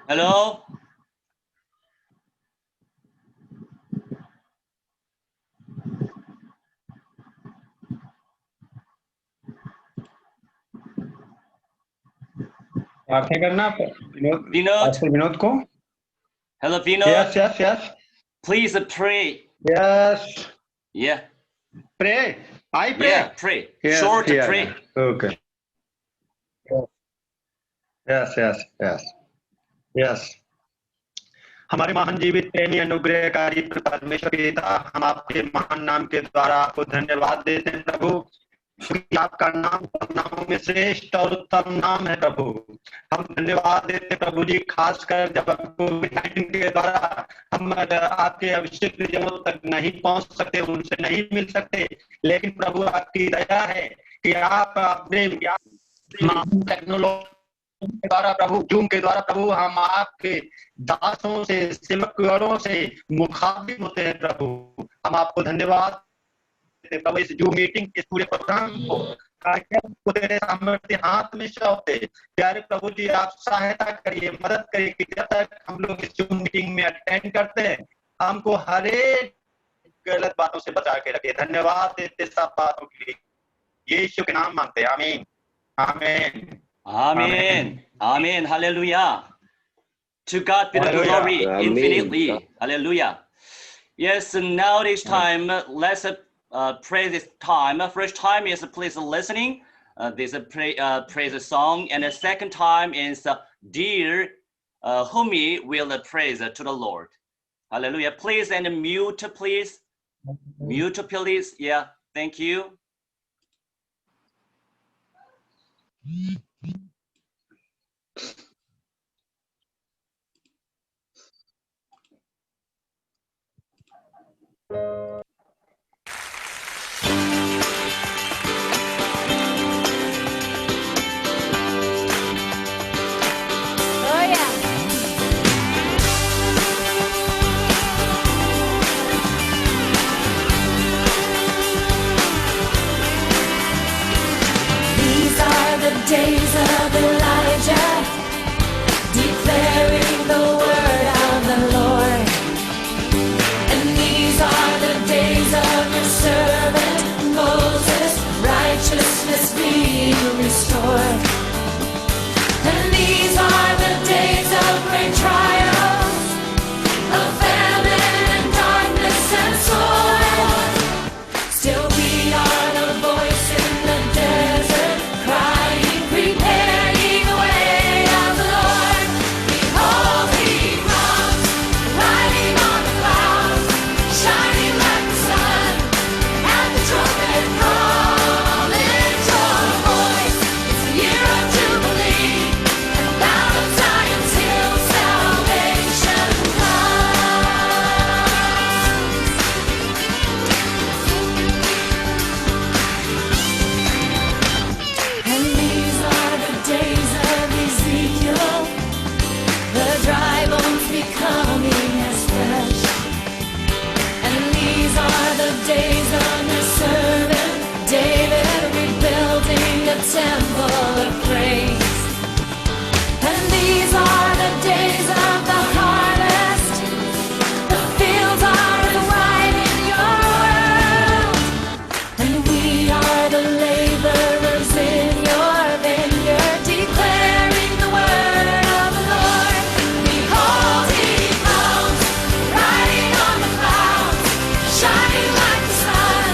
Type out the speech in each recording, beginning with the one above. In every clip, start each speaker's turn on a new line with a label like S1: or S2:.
S1: Hello.
S2: प्रार्थना करना
S1: Vinod.
S2: Vinod को.
S1: Hello, Vinod.
S2: Yes.
S1: Please pray.
S2: Yes.
S1: Yeah.
S2: Pray. I pray.
S1: Yeah, pray.
S2: Yes,
S1: Short
S2: yeah,
S1: pray.
S2: yeah. Okay. Yes. हमारे महान जीवित प्रेमी अनुग्रहकारी परमेश्वर पिता, हम आपके महान नाम के द्वारा आपको धन्यवाद देते हैं प्रभु, क्योंकि आपका नाम सब नामों में श्रेष्ठ और उत्तम नाम है प्रभु. हम धन्यवाद देते हैं प्रभु जी, खासकर जब कोविड-19 के द्वारा हम आपके अभिषेक जनों तक नहीं पहुंच सकते, उनसे नहीं मिल सकते, लेकिन प्रभु आपकी दया है कि आप अपने टेक्नोलॉजी के द्वारा प्रभु, जूम के द्वारा प्रभु, हम आपके दासों से, सेवकों से मुखातिब होते हैं प्रभु. हम आपको धन्यवाद देते हैं प्रभु, इस जूम मीटिंग, इस पूरे प्रोग्राम को, कार्यक्रम को तेरे सामर्थ्य हाथ में सौंपते. प्यारे प्रभु जी, आप सहायता करिए, मदद करिए कि जब तक हम लोग इस जूम मीटिंग में अटेंड करते हैं, हमको हर एक गलत बातों से बचा के रखिए. धन्यवाद देते सब बातों के लिए, यीशु के नाम मांगते हैं. आमीन. आमीन.
S1: Amen. Amen. Hallelujah. To God be the
S2: Hallelujah.
S1: glory infinitely. Hallelujah. Yes, now this time, let's pray this time. First time is please listening. This praise the song. And the second time is dear homie will praise to the Lord. Hallelujah. Please and mute, please. Mute, please. Yeah. Thank you.
S3: Days of Elijah, declaring the word of the Lord. And these are the days of your servant Moses, righteousness being restored. And these are the days of great trials, of famine and darkness and sword. Still we are the voice in the desert, crying, prepare ye the way of the Lord. Behold, he comes, riding on the clouds, shining like the sun, and the trumpet call. Lift your voice, it's the year of Jubilee, and out of Zion's hill salvation And these are the days of Ezekiel, the dry bones becoming as flesh. And these are the days of your servant David, rebuilding a temple of praise. And these are the days of the harvest, the fields are ripe in your world. And we are the laborers in your vineyard, declaring the word of the Lord. Behold, he comes, riding on the clouds, shining like the sun,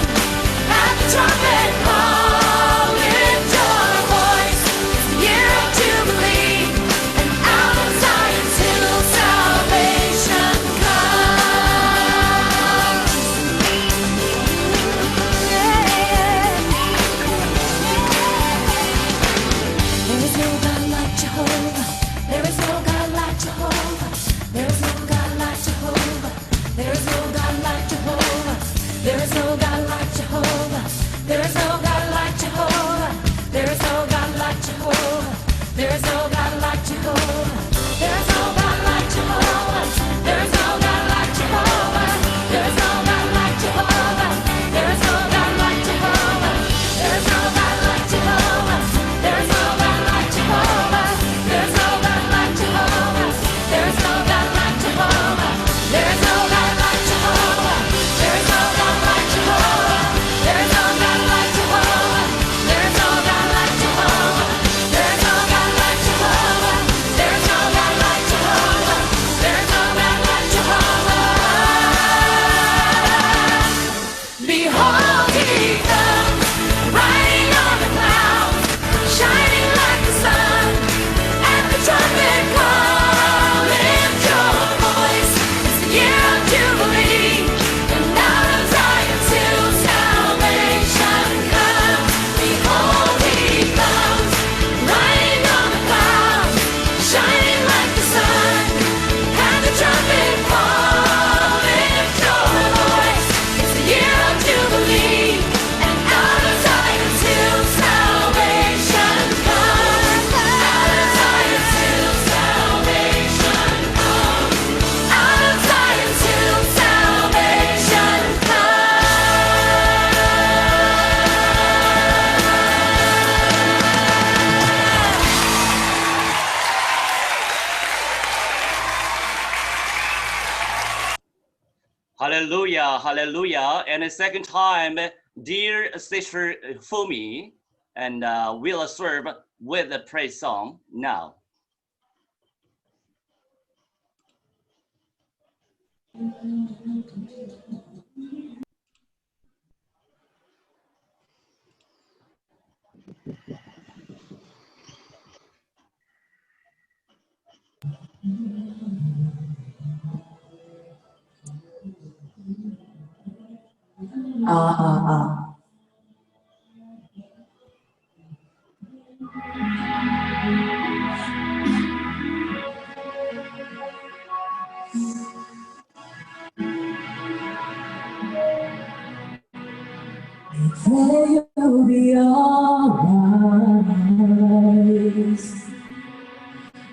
S3: at the trumpet call. Lift your voice, it's the year of Jubilee, and out of Zion's hill salvation comes. There is no God like Jehovah. There is no God like Jehovah. There is no God like Jehovah. There is no God like Jehovah. There is no God like Jehovah. There is no God like Jehovah. There is no God like Jehovah. There is no God like Jehovah. There is no God like Jehovah. There is no God like Jehovah. There is no God like Jehovah. There is no God like Jehovah. There is no God like Jehovah. There is no God like Jehovah. There is no
S1: Hallelujah, hallelujah. And the second time, dear sister Fumi, and we'll serve with the praise song now.
S3: You'll be alright.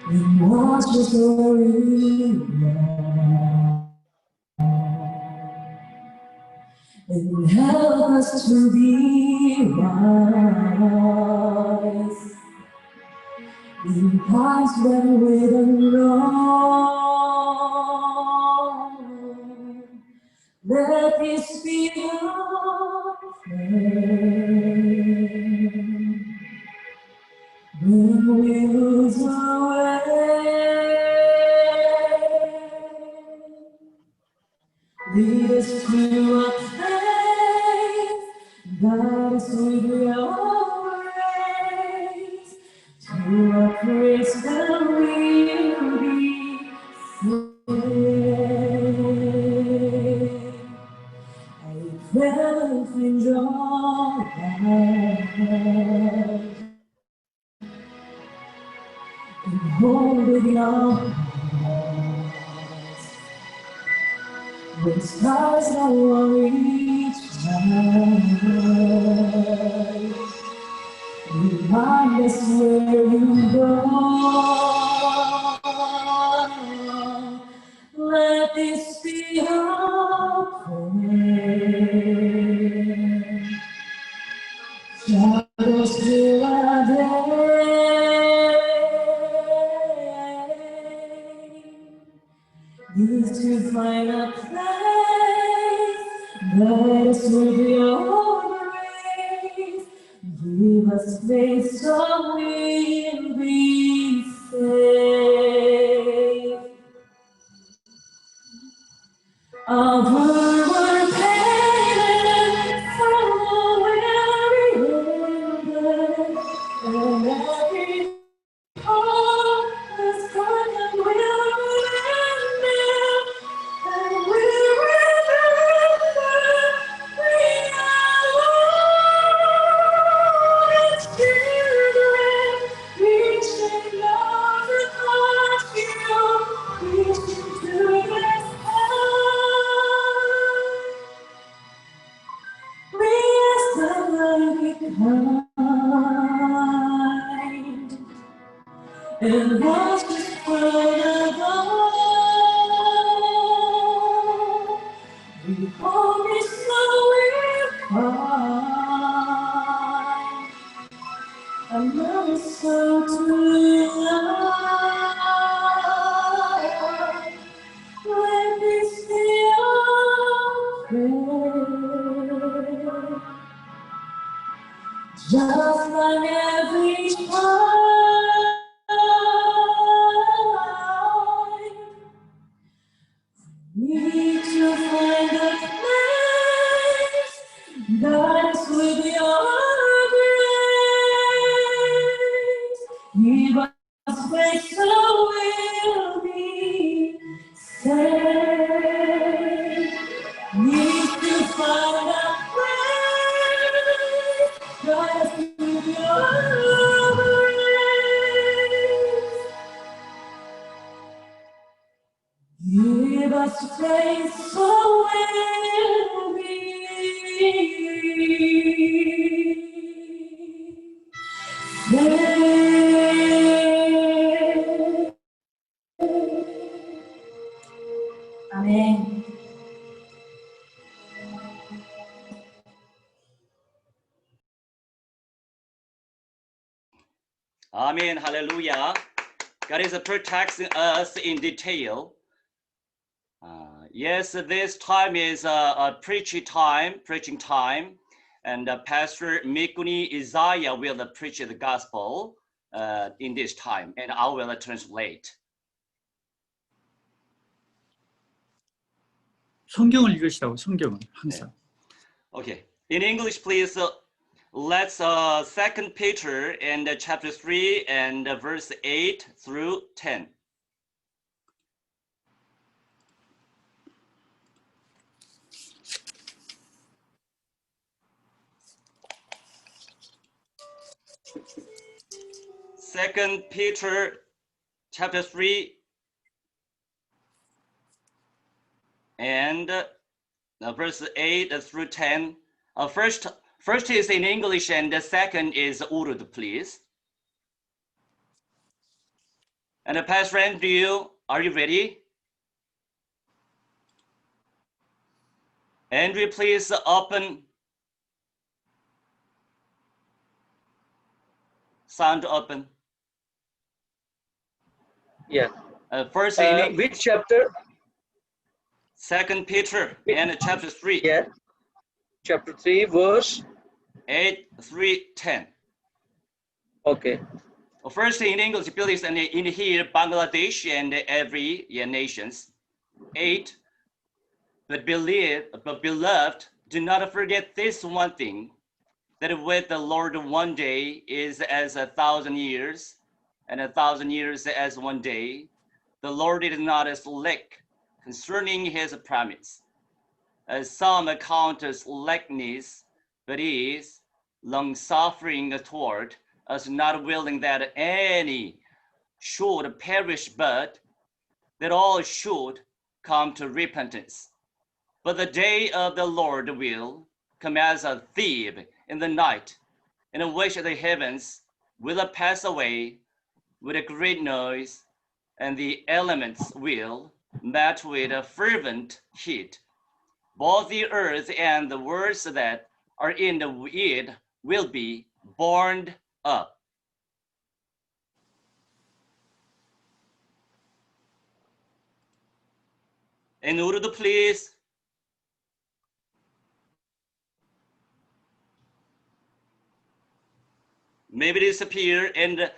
S3: And watch the story and help us to be wise in times when we don't know. Let this be our prayer when we lose our way. Lead us to a place that is with your grace, to a place that we'll be saved. I felt in your hand and hold it in your hands. When stars don't reach time, remind us where you go. Let this be our prayer. Shadows fill our day. Is to find a place that is with your grace. Give us faith so we'll be safe. Our word painted from the weary wilderness, and every heart is kind and will remember, and we remember we are Lord's children, reaching out to touch you, reaching to the sky. Be kind and watch us spread above. We promise that we'll find another soul to love. Let this be our prayer. Just like every child, need to find a place that is with your grace. Give us faith so we'll be saved. Need to find a place that is with your grace. Give us faith so we'll be saved. Amen.
S1: Amen, hallelujah. God is protecting us in detail. Yes, this time is a preaching time, and Pastor Mikuni Isaiah will preach the gospel in this time, and I will translate.
S4: 성경을 읽으시라고 성경은 항상.
S1: Okay, in English, please. Let's 2 Peter and chapter 3 and verse 8 through 10. Second Peter chapter 3 and verse 8 through 10. First is in English and the second is Urdu, please. And Pastor Andrew, are you ready? Andrew, please open. Sound open.
S5: Yeah.
S1: First in
S5: Which chapter?
S1: 2 Peter and chapter 3.
S5: Yeah. Chapter 3, verse
S1: 8 through 10.
S5: Okay.
S1: First in English, please, and in here, Bangladesh and every nations. 8. But beloved, do not forget this one thing, that with the Lord 1 day is as 1,000 years, and 1,000 years as 1 day. The Lord is not slack concerning his promise, as some account slackness, but is long-suffering toward us, not willing that any should perish, but that all should come to repentance. But the day of the Lord will come as a thief in the night, in which the heavens will pass away with a great noise, and the elements will melt with a fervent heat. Both the earth and the works that are in it will be burned up. In Urdu, please. Maybe disappear, and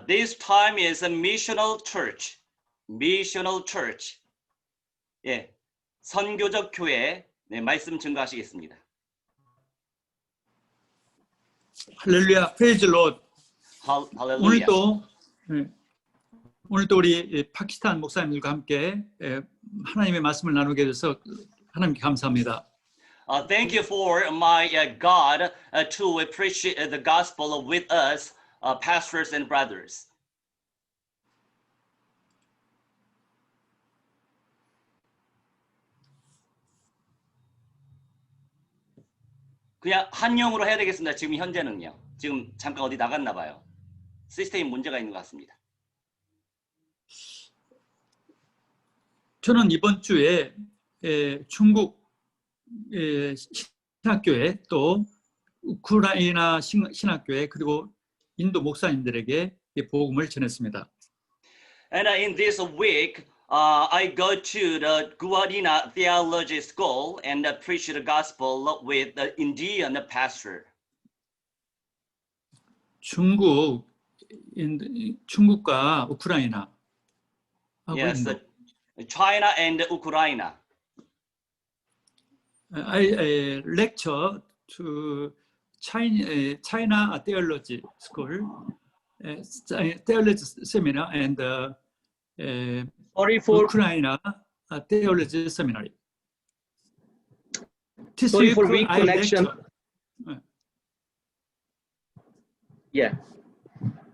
S1: this time is a missional church. Missional church. 예, 선교적 교회. 네, 말씀 증거하시겠습니다.
S4: 할렐루야, 프레이즈 롯.
S1: 할렐루야.
S4: 오늘도 우리 파키스탄 목사님들과 함께 하나님의 말씀을 나누게 돼서 하나님께 감사합니다.
S1: Thank you for my God to preach the gospel with us, pastors and brothers. 그냥 한영으로 해야 되겠습니다. 지금 현재는요. 지금 잠깐 어디 나갔나 봐요. 시스템에 문제가 있는 것 같습니다.
S4: 저는 이번 주에 중국 신학교회 또 우크라이나 신학교회 그리고 인도 목사님들에게 복음을 전했습니다.
S1: And in this week, I go to the Guarina Theology School and preach the gospel with the Indian pastor.
S4: 중국과 우크라이나.
S1: Yes, China and Ukraine.
S4: I lecture to China Theology School, Theology Seminar, and
S5: Sorry for
S4: Ukraine Theology Seminary.
S5: Sorry for weak connection. Yeah.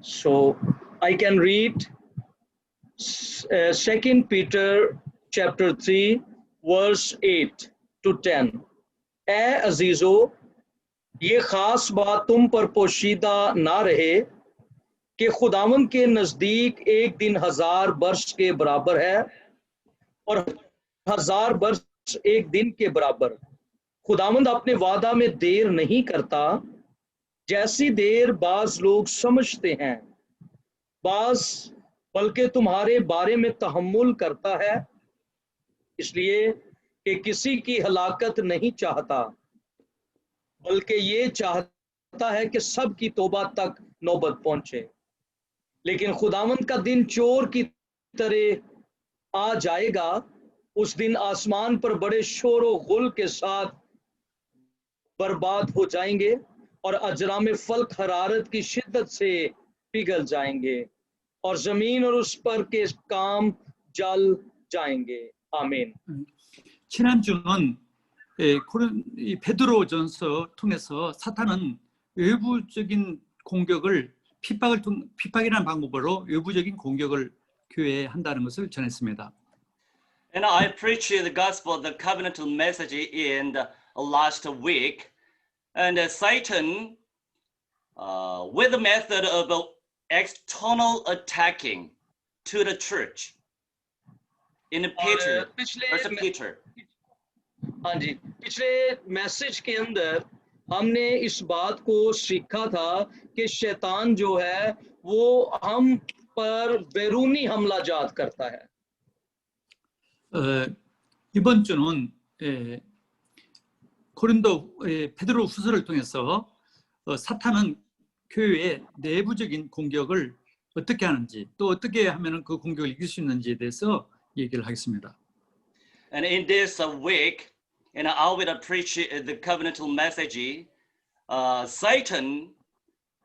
S5: So I can read 2 Peter chapter 3 verse 8 to 10. ए अजीजो, ये खास बात तुम पर पोशीदा ना रहे कि खुदावंद के नजदीक एक दिन 1000 वर्ष के बराबर है और 1000 वर्ष एक दिन के बराबर। खुदावंद अपने वादा में देर नहीं करता, जैसी देर बाज लोग समझते हैं, बाज बल्कि तुम्हारे बारे में तहम्मुल करता है, इसलिए कि किसी की हलाकत नहीं चाहता, बल्कि ये चाहता है कि सब की तौबा तक नौबत पहुंचे। लेकिन खुदावंद का दिन चोर की तरह आ जाएगा। उस दिन आसमान पर बड़े शोर व गुल के साथ बर्बाद हो जाएंगे और अजराम फल्क हरारत की शिद्दत से पिघल जाएंगे और जमीन और उस पर के काम जल जाएंगे। आमीन।
S4: 지난주는 이 베드로전서 통해서 사탄은 외부적인 공격을 핍박이라는 방법으로 외부적인 공격을 교회에 한다는 것을 전했습니다.
S1: And I preached the gospel, the covenantal message in the last week. And Satan, with the method of external attacking to the church, in Peter, First Peter.
S5: हाँ जी, पिछले मैसेज के अंदर हमने इस बात को सीखा था कि शैतान जो है वो हम पर बैरूनी हमला जात करता है।
S4: 이번 주는 베드로 후서를 통해서 사탄은 교회의 내부적인 공격을 어떻게 하는지 또 어떻게 하면 그 공격을 이길 수 있는지에 대해서 얘기를 하겠습니다.
S1: And in this week, and I will preach the covenantal message, Satan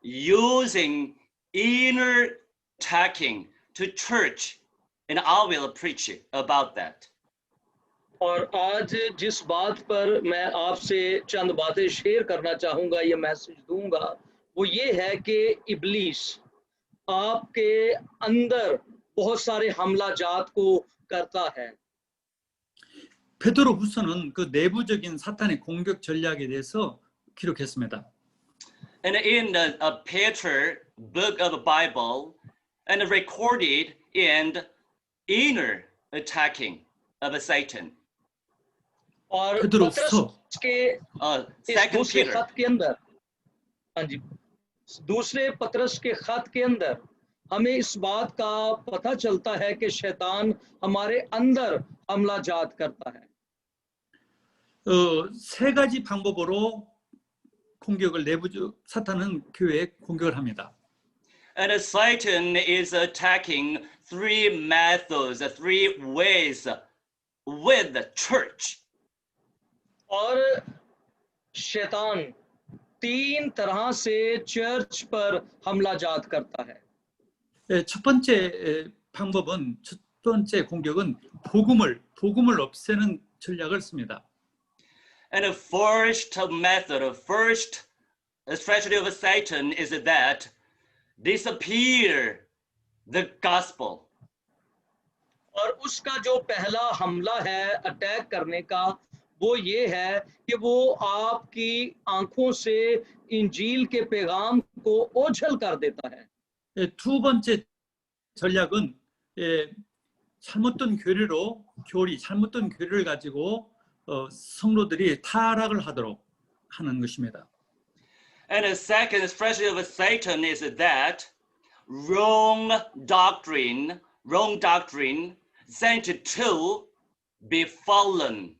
S1: using inner attacking to church, and I will preach about that.
S5: और आज जिस बात पर मैं आपसे चंद बातें शेयर करना चाहूँगा, ये मैसेज दूंगा, वो ये है कि इब्लीस आपके अंदर बहुत सारे हमला जात को करता है।
S4: 베드로 후서는 그 내부적인 사탄의 공격 전략에 대해서 기록했습니다.
S1: And in the Peter book of the Bible, and recorded in inner attacking of Satan.
S5: और
S4: 베드로
S5: पतरस
S4: 후서
S5: के इस
S1: Second
S5: दूसरे
S1: Peter.
S5: खत के अंदर, हाँ जी, दूसरे पतरस के खत के अंदर हमें इस बात का पता चलता है कि शैतान हमारे अंदर हमला जात करता है।
S4: 세 가지 방법으로 공격을 사탄은 교회에 공격을 합니다.
S1: And Satan is attacking three methods, three ways with the church.
S5: और शैतान तीन तरह से चर्च पर हमला जात करता है।
S4: 첫 번째 방법은 첫 번째 공격은 복음을 없애는 전략을 씁니다.
S1: And the first method, first strategy of Satan is that disappear the gospel.
S5: और उसका जो पहला हमला है अटैक करने का, वो ये है कि वो आपकी आंखों से इंजील के पैगाम को ओझल कर देता है।
S4: 두 번째 전략은 잘못된 교리를 가지고 성도들이 타락을 하도록 하는 것입니다.
S1: And the second strategy of Satan is that wrong doctrine sent to be fallen.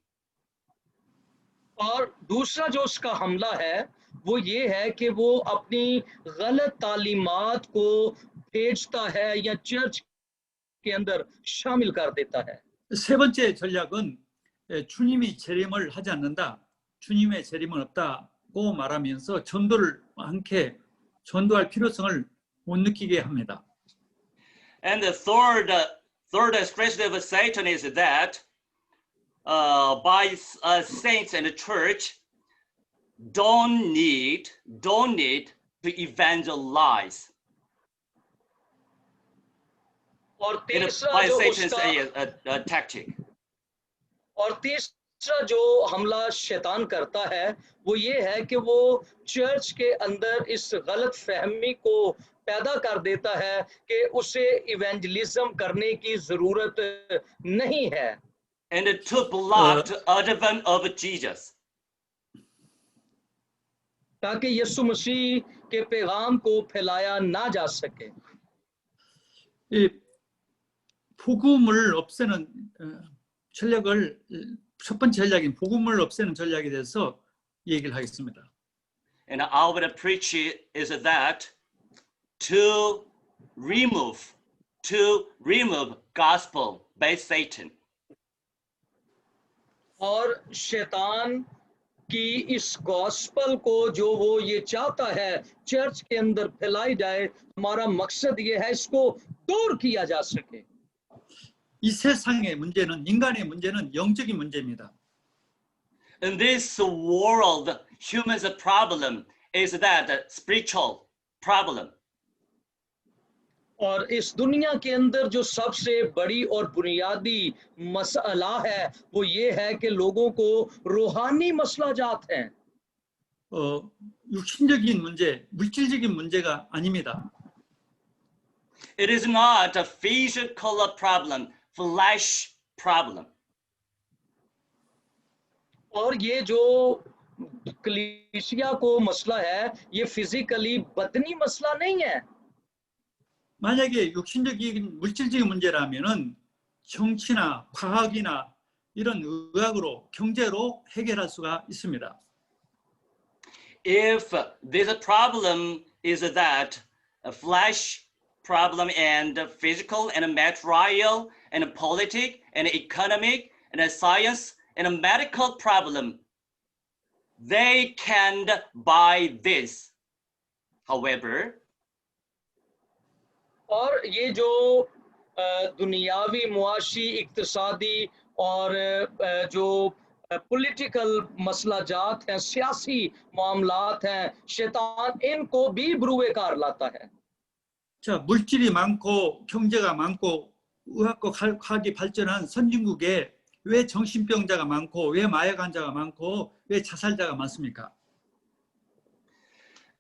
S5: और दूसरा जो उसका हमला है वो ये है कि वो अपनी गलत तालीमात को भेजता है या चर्च के अंदर शामिल कर देता है।
S4: 세 번째 전략은 주님이 재림을 하지 않는다, 주님의 재림은 없다고 말하면서 전도할 필요성을 못 느끼게 합니다.
S1: And the third strategy of Satan is that by saints and the church don't need to evangelize.
S5: और तीसरा
S1: By
S5: जो
S1: Satan's
S5: उसका
S1: tactic.
S5: और तीसरा जो हमला शैतान करता है वो ये है कि वो चर्च के अंदर इस गलत फहमी को पैदा कर देता है कि उसे इवेंजलिज्म करने की जरूरत नहीं है।
S1: And to block the advent of Jesus.
S5: ताकि यीशु मसीह के पैगाम को फैलाया ना जा सके।
S4: 이 복음을 없애는 전략을 첫 번째 전략인 복음을 없애는 전략에 대해서 얘기를 하겠습니다.
S1: And I would preach is that to remove gospel by Satan.
S5: और शैतान कि इस गॉस्पल को जो वो ये चाहता है चर्च के अंदर फैलाई जाए, हमारा मकसद ये है इसको दूर किया जा सके।
S4: 이 세상의 문제는 인간의 문제는 영적인 문제입니다.
S1: In this world, humans' problem is that spiritual problem.
S5: और इस दुनिया के अंदर जो सबसे बड़ी और बुनियादी मसला है वो ये है कि लोगों को रूहानी मसलाजात हैं।
S4: 육신적인 문제, 물질적인 문제가 아닙니다.
S1: It is not a physical problem, flesh problem.
S5: और ये जो कलीसिया को मसला है ये फिजिकली बदनी मसला नहीं है।
S4: 만약에 육신적인 물질적인 문제라면은 정치나 과학이나 이런 의학으로 경제로 해결할 수가 있습니다.
S1: If this problem is that a flesh problem and physical and material and political and economic and science and medical problem, they can buy this. However,
S5: और ये जो दुनियावी मुआशी इक्तिसादी और जो पॉलिटिकल मसलाजात हैं, सियासी मामलात हैं, शैतान इनको भी बुरुएकार लाता है।
S4: 자, 물질이 많고 경제가 많고 의학과 과학이 발전한 선진국에 왜 정신병자가 많고 왜 마약 환자가 많고 왜 자살자가 많습니까?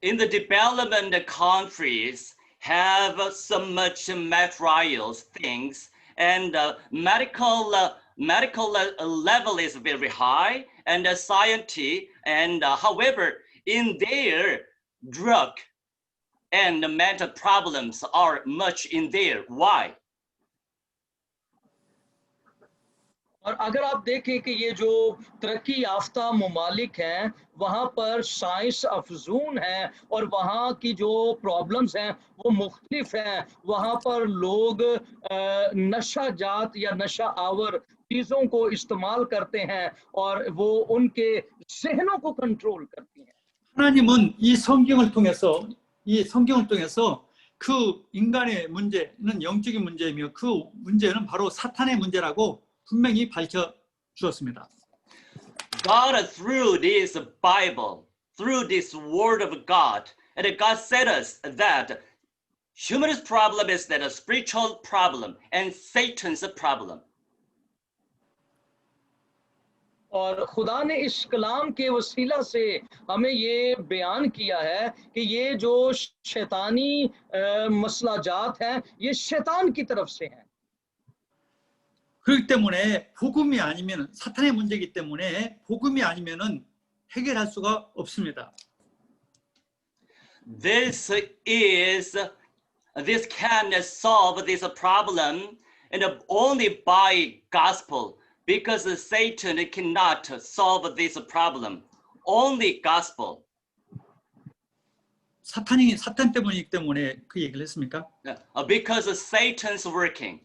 S1: in the development countries have so much material things and medical level is very high and science and however in their drug and mental problems are much in there. Why?
S5: और अगर आप देखें कि ये जो तरक्की याफ्ता ममालिक हैं वहाँ पर साइंस अफजून है और वहाँ की जो प्रॉब्लम्स हैं वो मुख्तलिफ हैं। वहाँ पर लोग नशा जात या नशा आवर चीज़ों को इस्तेमाल करते हैं और वो उनके ज़हनों को कंट्रोल करती हैं।
S4: 하나님은 이 성경을 통해서 그 인간의 문제는 영적인 문제이며 그 문제는 바로 사탄의 문제라고 분명히 밝혀 주었습니다.
S1: God through this Bible, through this word of God, and God said us that human's problem is that a spiritual problem and Satan's problem.
S5: और खुदा ने इस कलाम के वसीला से हमें ये बयान किया है कि ये जो शैतानी मसलाजात हैं ये शैतान की तरफ से हैं।
S4: 그렇기 때문에 복음이 아니면 사탄의 문제이기 때문에 복음이 아니면은 해결할 수가 없습니다.
S1: This can solve this problem and only by gospel. Because Satan cannot solve this problem. Only gospel.
S4: 사탄이 사탄 때문이기 때문에 그 얘기를 했습니까?
S1: Because Satan's working.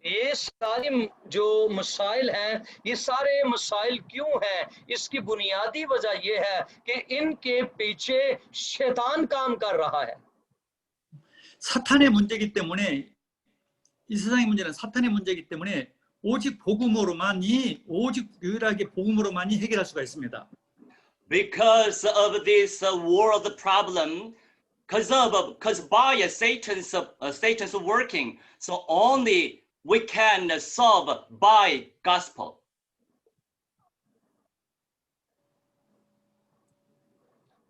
S5: ये सारे जो मसाइल हैं ये सारे मसाइल क्यों हैं? इसकी बुनियादी वजह ये है कि इनके पीछे शैतान काम कर रहा है।
S4: 사탄의 문제이기 때문에 이 세상의 문제는 사탄의 문제이기 때문에 오직 유일하게 복음으로만이 해결할 수가 있습니다.
S1: Because of this world problem, because by Satan's working, so only we can solve by gospel.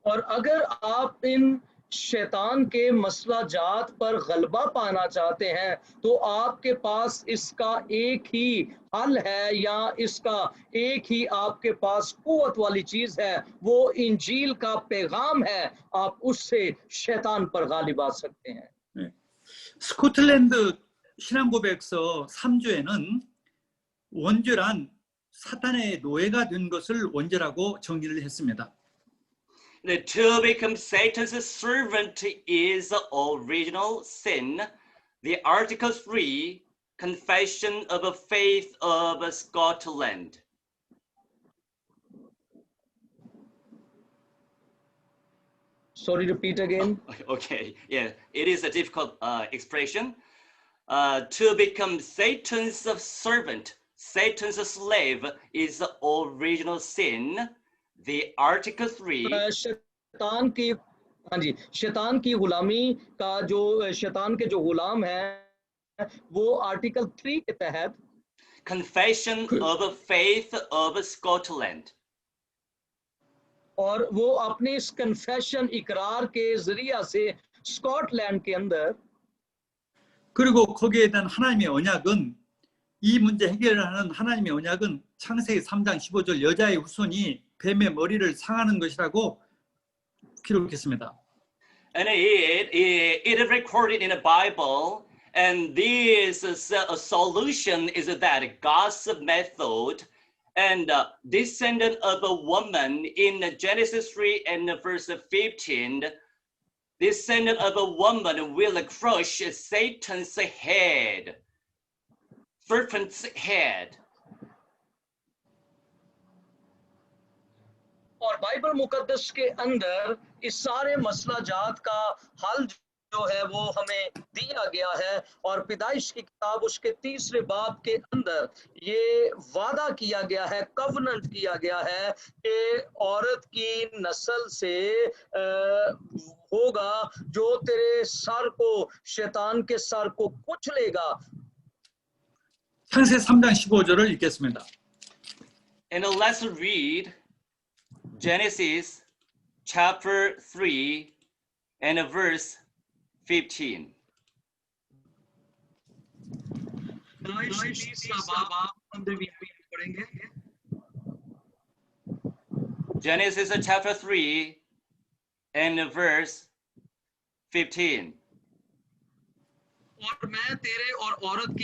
S5: और अगर आप इन शैतान के मसला जात पर गलबा पाना चाहते हैं तो आपके पास इसका एक ही हल है या इसका एक ही आपके पास कुव्वत वाली चीज है, वो इंजील का पैगाम है। आप उससे शैतान पर गालिब आ सकते हैं।
S4: 스코틀랜드 신앙고백서 3주에는 원죄란 사탄의 노예가 된 것을 원죄라고 정리를 했습니다.
S1: To become Satan's servant is the original sin. The Article 3, Confession of Faith of Scotland.
S5: Sorry, repeat again.
S1: Okay, yeah, it is a difficult expression. To become Satan's servant, Satan's slave is the original sin. The Article 3.
S5: शैतान की, हाँ जी, शैतान की गुलामी का जो शैतान के जो गुलाम हैं वो आर्टिकल 3 के तहत
S1: Confession of Faith of Scotland.
S5: और वो अपने इस कन्फेशन इकरार के जरिया से स्कॉटलैंड के अंदर
S4: 그리고 거기에 대한 하나님의 언약은 이 문제 해결을 하는 하나님의 언약은 창세기 3장 15절 여자의 후손이 뱀의 머리를 상하는 것이라고 기록했습니다.
S1: And it is recorded in the Bible, and this solution is that God's method and descendant of a woman in Genesis 3 and verse 15, descendant of a woman will crush Satan's head, serpent's head.
S5: और Bible मुकद्दस के अंदर इस सारे मसला जात का हल जो है वो हमें दिया गया है और पैदाइश की किताब उसके 3 बाब के अंदर ये वादा किया गया है, कवनेंट किया गया है कि औरत की नस्ल से होगा जो तेरे सर को शैतान के सर को कुचलेगा.
S4: 창세 3장 15절을 읽겠습니다.
S1: And let's read Genesis chapter 3 and verse 15. Genesis chapter 3 and verse 15.
S5: और मैं तेरे और औरत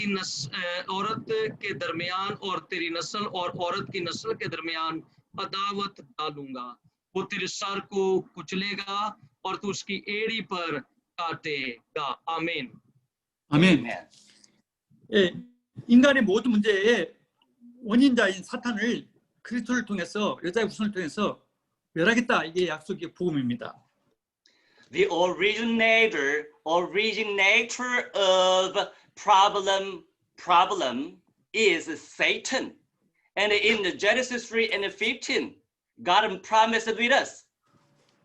S5: के दरमियान और तेरी नस्ल और औरत की नस्ल के दरमियान अदावत डालूंगा. वो तेरे सर को कुचलेगा और तू उसकी एड़ी पर काटेगा. आमीन.
S4: 아멘. 예, 인간의 모든 문제의 원인자인 사탄을 그리스도를 통해서 여자의 후손을 통해서 멸하겠다. 이게 약속의 복음입니다.
S1: The originator of problem is Satan. And in the Genesis 3 and 15, God promised with us,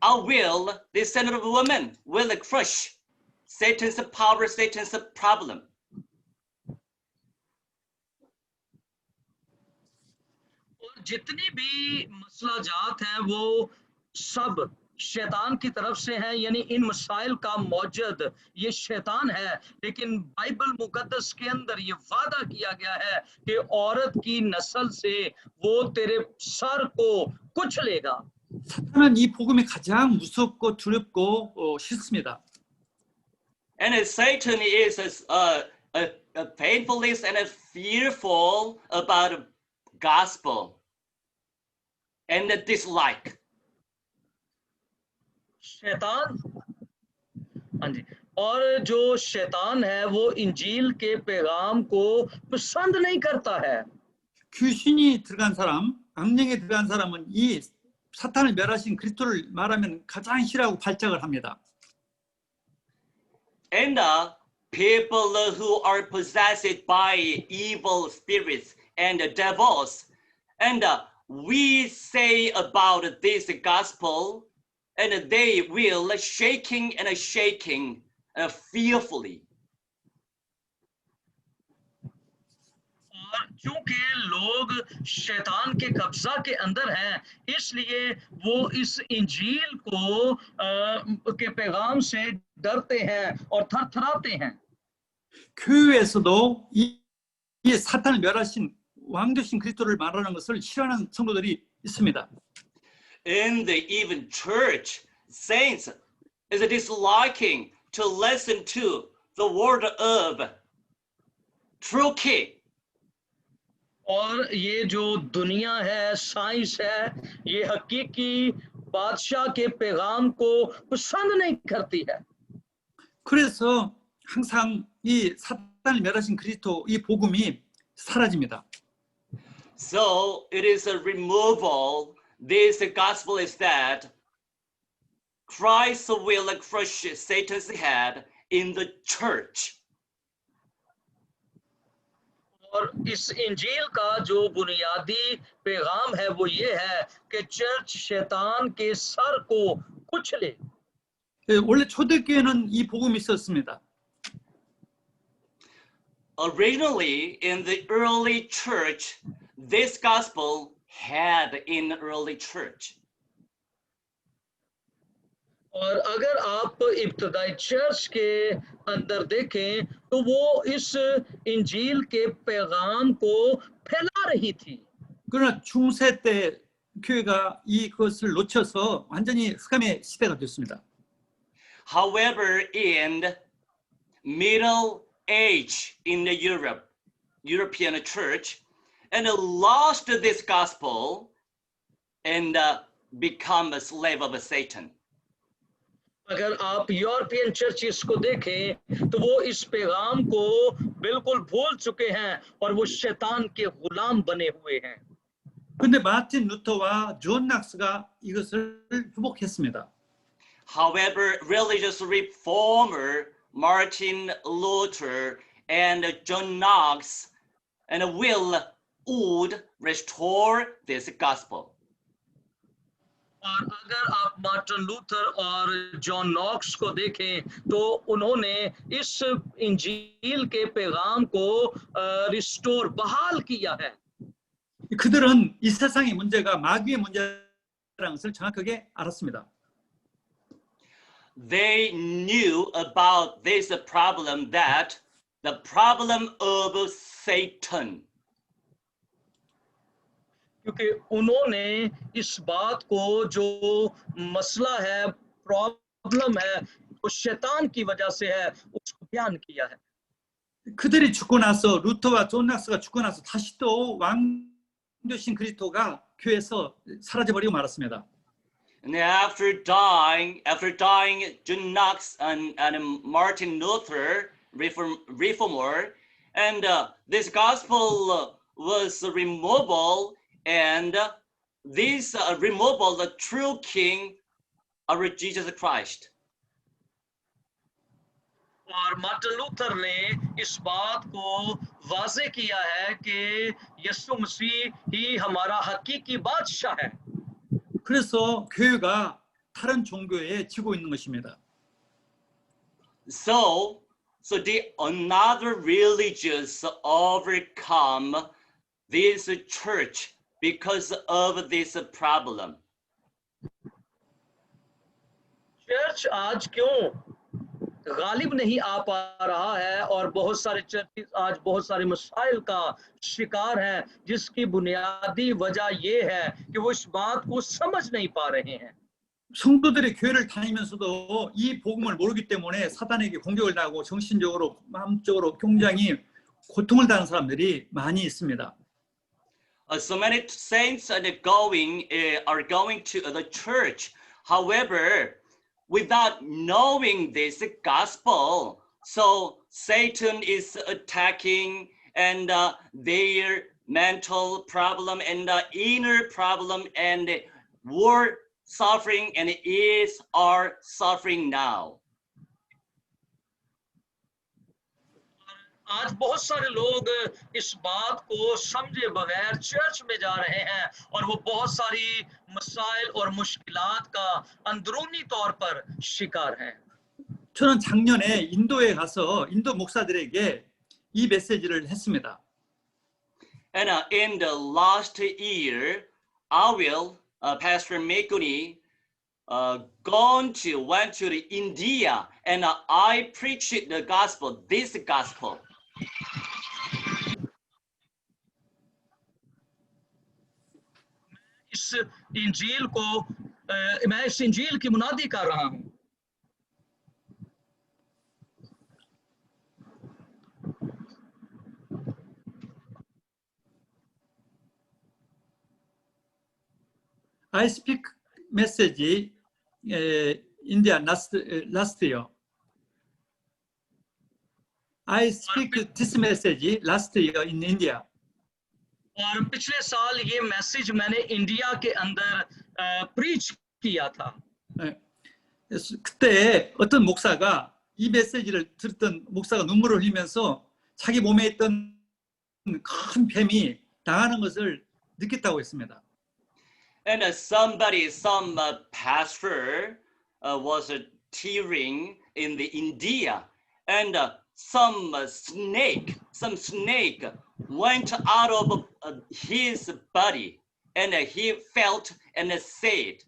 S1: I will, the descendant of a woman, will crush Satan's power, Satan's problem.
S5: और जितनी भी मसला जात हैं वो सब शैतान की तरफ से हैं, यानी इन मसाइल का मौजूद ये शैतान है. लेकिन बाइबल मुकद्दस के अंदर ये वादा किया गया है कि औरत की नस्ल से वो तेरे सर को कुचलेगा.
S4: 사탄은 이 복음이 가장 무섭고 두렵고 싫습니다.
S1: And Satan is painfully and fearful about gospel and dislike.
S5: शैतान, हाँ जी, और जो शैतान है वो इंजील के पैगाम को पसंद नहीं करता है.
S4: 귀신이 들어간 사람, 악령에 들어간 사람은 이 사탄을 멸하신 그리스도를 말하면 가장 싫어하고 발작을 합니다.
S1: And people who are possessed by evil spirits and devils, and we say about this gospel, and they will shaking fearfully.
S5: और चूंकि लोग शैतान के कब्जा के अंदर हैं, इसलिए वो इस इंजील को के पैगाम से डरते हैं और थरथराते हैं.
S4: 교회에서도 이 사탄을 멸하신 왕 되신 그리스도를 말하는 것을 싫어하는 성도들이 있습니다.
S1: In the even church, saints is disliking to listen to the word of true king.
S5: और ये जो दुनिया है, साइंस है, ये हकीकी बादशाह के पैगाम को पसंद नहीं करती है.
S4: 그래서 항상 이 사탄을 멸하신 그리스도 이 복음이 사라집니다.
S1: So it is a removal. This gospel is that Christ will crush Satan's head in the church.
S5: और इस इंजील का जो बुनियादी पैगाम है वो ये है कि चर्च शैतान के सर को कुचले.
S4: 원래 초대교회는 이 복음이 있었습니다.
S1: Originally, in the early church, this gospel had in early church.
S5: और अगर आप इब्तदाई चर्च के अंदर देखें तो वो इस इंजील के पैगाम को फैला रही थी.
S4: 그러나 중세 때 교회가 이것을 놓쳐서 완전히 흑암의 시대가 됐습니다.
S1: However, in Middle Age in the European church, and lost this gospel and become a slave of Satan.
S5: अगर आप यूरोपियन चर्चेस को देखें तो वो इस पैगाम को बिल्कुल भूल चुके हैं और वो शैतान के गुलाम बने हुए हैं.
S4: 근데 마틴 루터와 존 낙스가 이것을 회복했습니다.
S1: However, religious reformer Martin Luther and John Knox and would restore this gospel.
S5: और अगर आप मार्टिन लूथर और जॉन नॉक्स को देखें तो उन्होंने इस इंजील के पैगाम को रिस्टोर बहाल किया है.
S4: 그들은 이 세상의 문제가 마귀의 문제라는 것을 정확하게 알았습니다.
S1: They knew about this problem, that the problem of Satan.
S5: क्योंकि उन्होंने इस बात को जो मसला है, प्रॉब्लम है, वो शैतान की वजह से है, उसको बयान किया है.
S4: 그들이 죽고 나서 루터와 존 낙스가 죽고 나서 다시 또 왕 되신 그리스도가 교회에서 사라져버리고 말았습니다.
S1: And after dying, John Knox and Martin Luther, reformer, and this gospel was removable, and this removal, the true king, our Jesus Christ.
S5: और मार्टिन लूथर ने इस बात को वाज़े किया है कि यीशु मसीह ही हमारा हकीकी बादशाह है.
S4: 그래서 교회가 다른 종교에 지고 있는 것입니다.
S1: So the another religions overcome this church because of this problem.
S5: Church आज क्यों गालिब नहीं आ पा रहा है और बहुत सारे चर्च आज बहुत सारे मसाइल का शिकार हैं, जिसकी बुनियादी वजह ये है कि वो इस बात को समझ नहीं पा रहे हैं.
S4: 성도들이 교회를 다니면서도 이 복음을 모르기 때문에 사단에게 공격을 당하고 정신적으로, 마음적으로 굉장히 고통을 당하는 사람들이 많이 있습니다.
S1: So many saints are going to the church. However, without knowing this gospel, so Satan is attacking, and their mental problem and inner problem and were suffering and are suffering now.
S5: आज बहुत सारे लोग इस बात को समझे बगैर church में जा रहे हैं और वो बहुत सारी मसाइल और मुश्किलात का अंदरूनी तौर पर शिकार हैं.
S4: 저는 작년에 인도에 가서 인도 목사들에게 이 메시지를 했습니다.
S1: And in the last year, Pastor Mekuni went to India, and I preached the gospel, this gospel.
S5: मैं इस इंजील की मुनादी कर रहा हूं.
S4: I speak message India last year. I speak this message last year in India.
S5: और पिछले साल ये मैसेज मैंने इंडिया के अंदर प्रीच किया था.
S4: 그때 어떤 목사가 이 메시지를 들었던 목사가 눈물을 흘리면서 자기 몸에 있던 큰 뱀이 당하는 것을 느꼈다고 했습니다.
S1: And some pastor was tearing in the India, and some snake went out of his body, and he felt and said.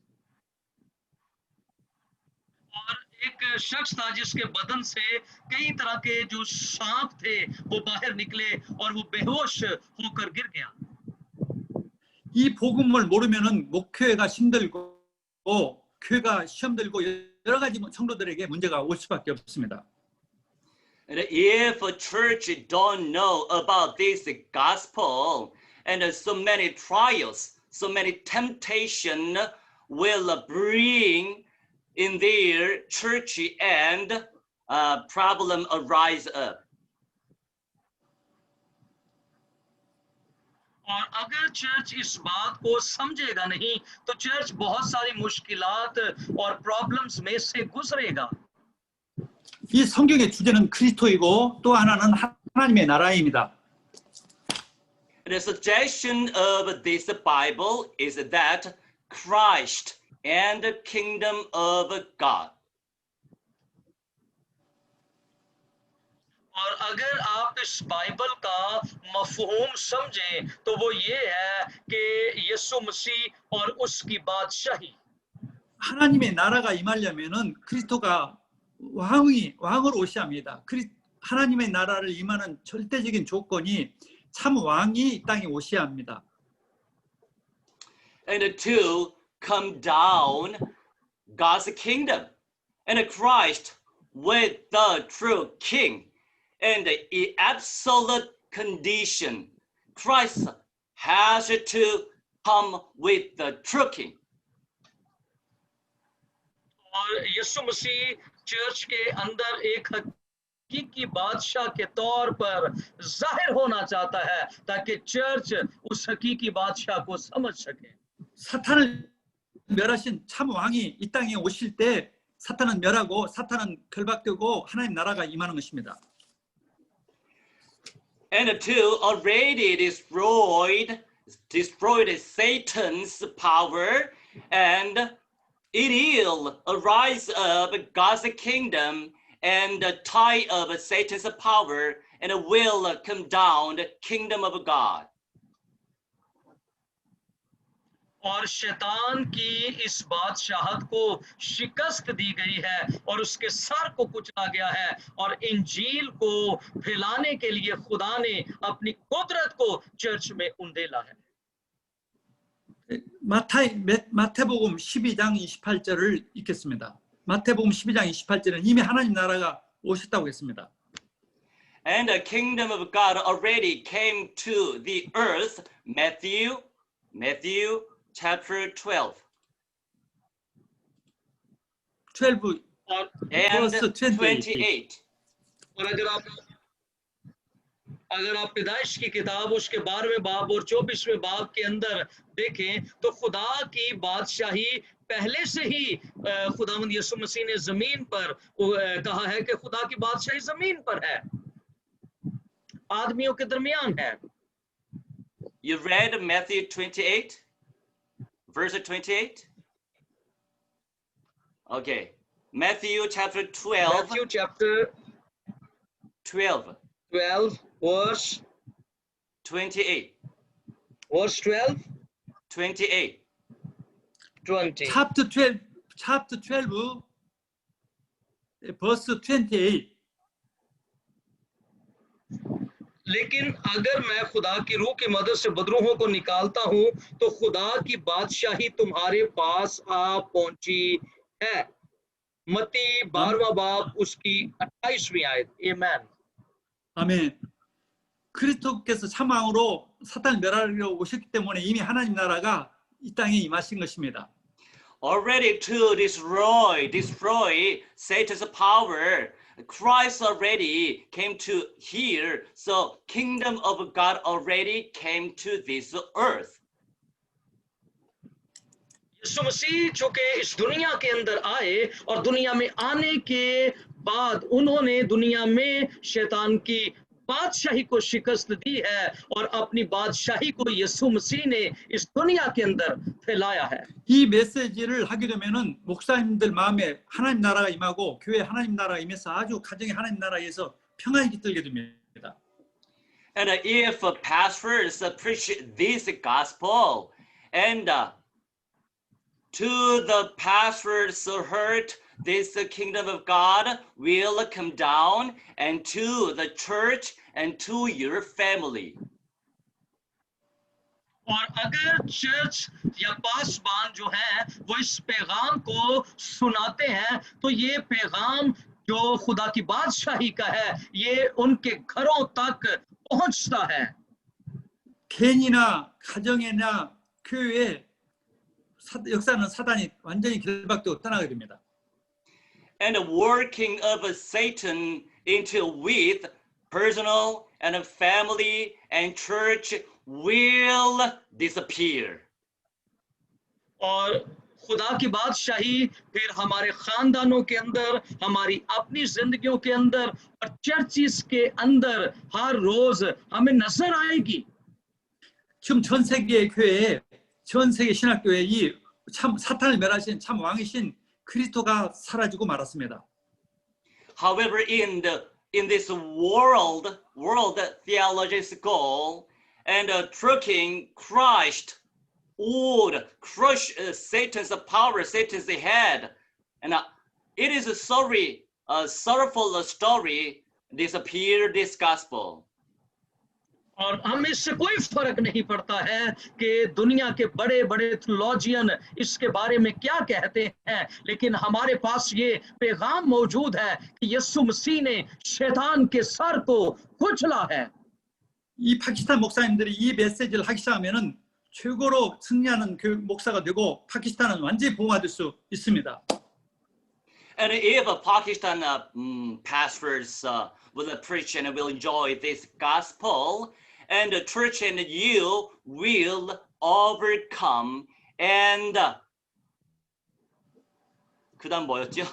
S5: और एक शख्स था जिसके बदन से कई तरह के जो सांप थे वो बाहर निकले और वो बेहोश होकर गिर गया.
S4: 이 복음을 모르면은 목회가 힘들고 교회가 시험 들고 여러 가지 성도들에게 문제가 올 수밖에 없습니다.
S1: And if a church don't know about this gospel, and so many trials, so many temptation will bring in their church and problem arise up.
S5: और अगर चर्च इस बात को समझेगा नहीं तो चर्च बहुत सारी मुश्किलात और प्रॉब्लम्स में से गुजरेगा.
S4: 이 성경의 주제는 그리스도이고 또 하나는 하나님의 나라입니다.
S1: The suggestion of this Bible is that Christ and the kingdom of God.
S5: और अगर आप इस बाइबल का मफहूम समझें तो वो ये है कि यीशु मसीह और उसकी बादशाही.
S4: 하나님의 나라가 임하려면은 그리스도가 왕으로 오셔야 합니다. 하나님의 나라를 임하는 절대적인 조건이 참 왕이 이 땅에 오셔야 합니다.
S1: And to come down God's kingdom, and Christ with the true king, and in absolute condition, Christ has to come with the true king.
S5: और यीशु मसीह चर्च के अंदर एक हकीकी बादशाह के तौर पर जाहिर होना चाहता है ताकि चर्च उस हकीकी बादशाह को समझ सके.
S4: 사탄을 멸하신 참 왕이 이 땅에 오실 때 사탄은 멸하고 사탄은 결박되고 하나님 나라가 임하는 것입니다.
S1: And to already destroyed Satan's power, and it will arise up God's kingdom and tie up Satan's power, and will come down the kingdom of God.
S5: और शैतान की इस बादशाहत को शिकस्त दी गई है और उसके सर को कुचला गया है और इंजील को फैलाने के लिए खुदा ने अपनी कुदरत को चर्च में उंडेला है.
S4: 마태복음 12장 28절을 읽겠습니다. 마태복음 12장 28절은 이미 하나님 나라가 오셨다고 했습니다.
S1: And the kingdom of God already came to the earth. Matthew chapter 12.
S4: 12
S1: and
S4: verse
S1: 28.
S5: और अगर आप पैदाइश की किताब उसके 12वें बाब और 24वें बाब के अंदर देखें तो खुदा की बादशाही पहले से ही खुदावंद यीशु मसीह ने जमीन पर कहा है कि खुदा की बादशाही जमीन पर है, आदमियों के दरमियान है.
S1: You read Matthew 28, verse 28? Okay. Matthew chapter 12.
S5: Matthew chapter
S1: 12.
S5: 12, verse
S1: 28.
S5: Verse 12?
S1: 28.
S5: 20.
S4: chapter 12 verse 28.
S5: लेकिन अगर मैं खुदा की रूह की मदद से बदरूहों को निकालता हूं तो खुदा की बादशाही तुम्हारे पास आ पहुंची है. मत्ती 12वां बाब उसकी 28वीं आयत. आमीन.
S4: 아멘. 그리스도께서 참왕으로 사탄을 멸하려 오셨기 때문에 이미 하나님 나라가 이 땅에 임하신 것입니다.
S1: Already to destroy Satan's power, Christ already came to here. So kingdom of God already came to this earth.
S5: यीशु मसीह जो कि इस दुनिया के अंदर आए और दुनिया में आने के बाद उन्होंने दुनिया में शैतान की बादशाही को शिकस्त दी है और अपनी बादशाही को यीशु मसीह ने इस दुनिया के अंदर फैलाया है.
S4: 이 메시지를 하게 되면은 목사님들 마음에 하나님 나라가 임하고 교회 하나님 나라가 임해서 아주 가정의 하나님 나라에서 평안이 깃들게 됩니다.
S1: And if pastors preach this gospel, and to the pastors' heart, this kingdom of God will come down, and to the church and to your family.
S5: और अगर चर्च या पासबान जो है वो इस पैगाम को सुनाते हैं तो ये पैगाम जो खुदा की बादशाही का है ये उनके घरों तक पहुंचता है.
S4: 개인이나 가정이나 교회에 역사는 사단이 완전히 결박되고 떠나게 됩니다.
S1: And the working of Satan into with personal and family and church will disappear.
S5: और खुदा की बादशाही फिर हमारे खानदानों के अंदर, हमारी अपनी जिंदगियों के अंदर और चर्चिस के अंदर हर रोज हमें नजर आएगी.
S4: 지금 전 세계의 교회에 전 세계 신학교에 이 참 사탄을 멸하신 참 왕이신 그리스도가 사라지고 말았습니다.
S1: However, in this world theology school, and trucking Christ would crush Satan's power, Satan's head, and it is a sorrowful story. Disappear this gospel.
S5: और हमें इससे कोई फर्क नहीं पड़ता है कि दुनिया के बड़े बड़े थियोलॉजियन इसके बारे में क्या कहते हैं, लेकिन हमारे पास ये पैगाम मौजूद है कि यीशु मसीह ने शैतान के सर को कुचला है.
S4: 이 파키스탄 목사님들이 이 메시지를 하기 시작하면은 최고로 승리하는 목사가 되고 파키스탄은 완전히 보호받을 수 있습니다.
S1: And if Pakistan pastors will preach and will enjoy this gospel, and the church and you will overcome. And 그다음 뭐였죠?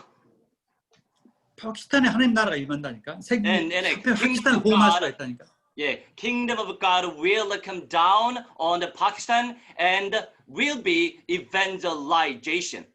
S4: 파키스탄에 하나님 나라가 임한다니까.
S1: And
S4: 파키스탄을 보호할 수가 있다니까.
S1: Yeah, kingdom of God will come down on the Pakistan and will be evangelization.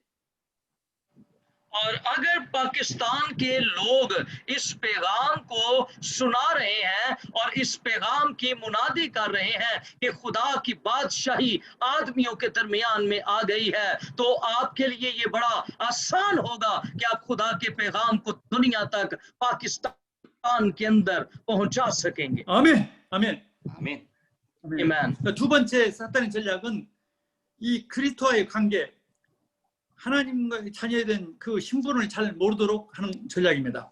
S5: और अगर पाकिस्तान के लोग इस पैगाम को सुना रहे हैं और इस पैगाम की मुनादी कर रहे हैं कि खुदा की बादशाही आदमियों के दरमियान में आ गई है, तो आपके लिए ये बड़ा आसान होगा कि आप खुदा के पैगाम को दुनिया तक पाकिस्तान के अंदर पहुंचा सकेंगे.
S4: 아멘, 아멘,
S1: 아멘.
S5: 아멘.
S4: 두 번째 사탄의 전략은 이 그리스도와의 관계, 하나님과 자녀에 대한 그 신분을 잘 모르도록 하는 전략입니다.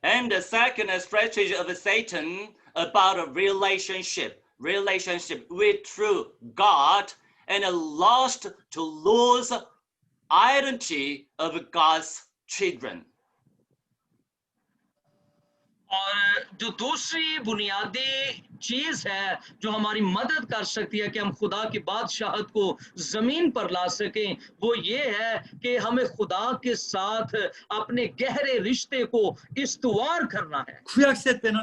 S1: And the second strategy of Satan about a relationship with true God, and lost to lose identity of God's children.
S5: और जो दूसरी बुनियादी चीज है जो हमारी मदद कर सकती है कि हम खुदा की बादशाहत को जमीन पर ला सकें, वो ये है कि हमें खुदा के साथ अपने गहरे रिश्ते को इस्तवार करना है.
S4: 구약 시대 때는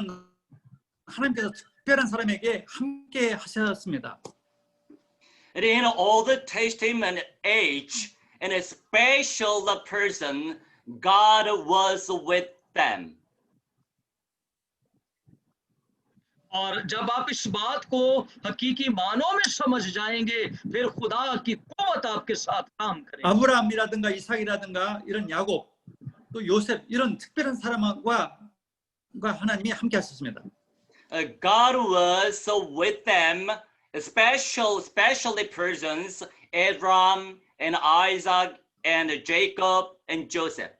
S4: 하나님께서 특별한 사람에게 함께 하셨습니다.
S1: And in all the Testament age, and a special person, God was with them.
S5: और जब आप इस बात को हकीकी मानों में समझ जाएंगे, फिर खुदा की कुव्वत आपके साथ काम करेगी.
S4: 아브라함이라든가 이삭이라든가 이런 야곱, 또 요셉 이런 특별한 사람과 하나님이 함께 하셨습니다.
S1: God was with them, especially persons, Abraham and Isaac and Jacob and Joseph.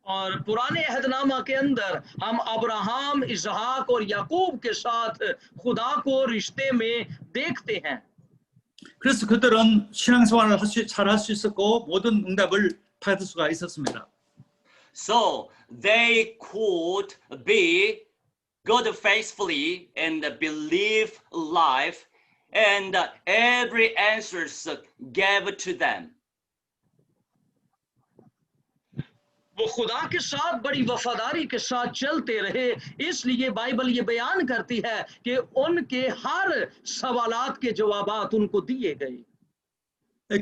S5: और पुराने अहदनामा के अंदर हम अब्राहम, इसहाक और याकूब के साथ खुदा को रिश्ते में देखते हैं।
S4: 그래서 그들은 신앙생활을 잘 할 수 있었고 모든 응답을 받을 수가 있었습니다.
S1: So they could be good faithfully and believe life, and every answers gave to them.
S5: वो खुदा के साथ बड़ी वफादारी के साथ चलते रहे, इसलिए बाइबल ये बयान करती है कि उनके हर सवालात के जवाबात उनको दिए गए।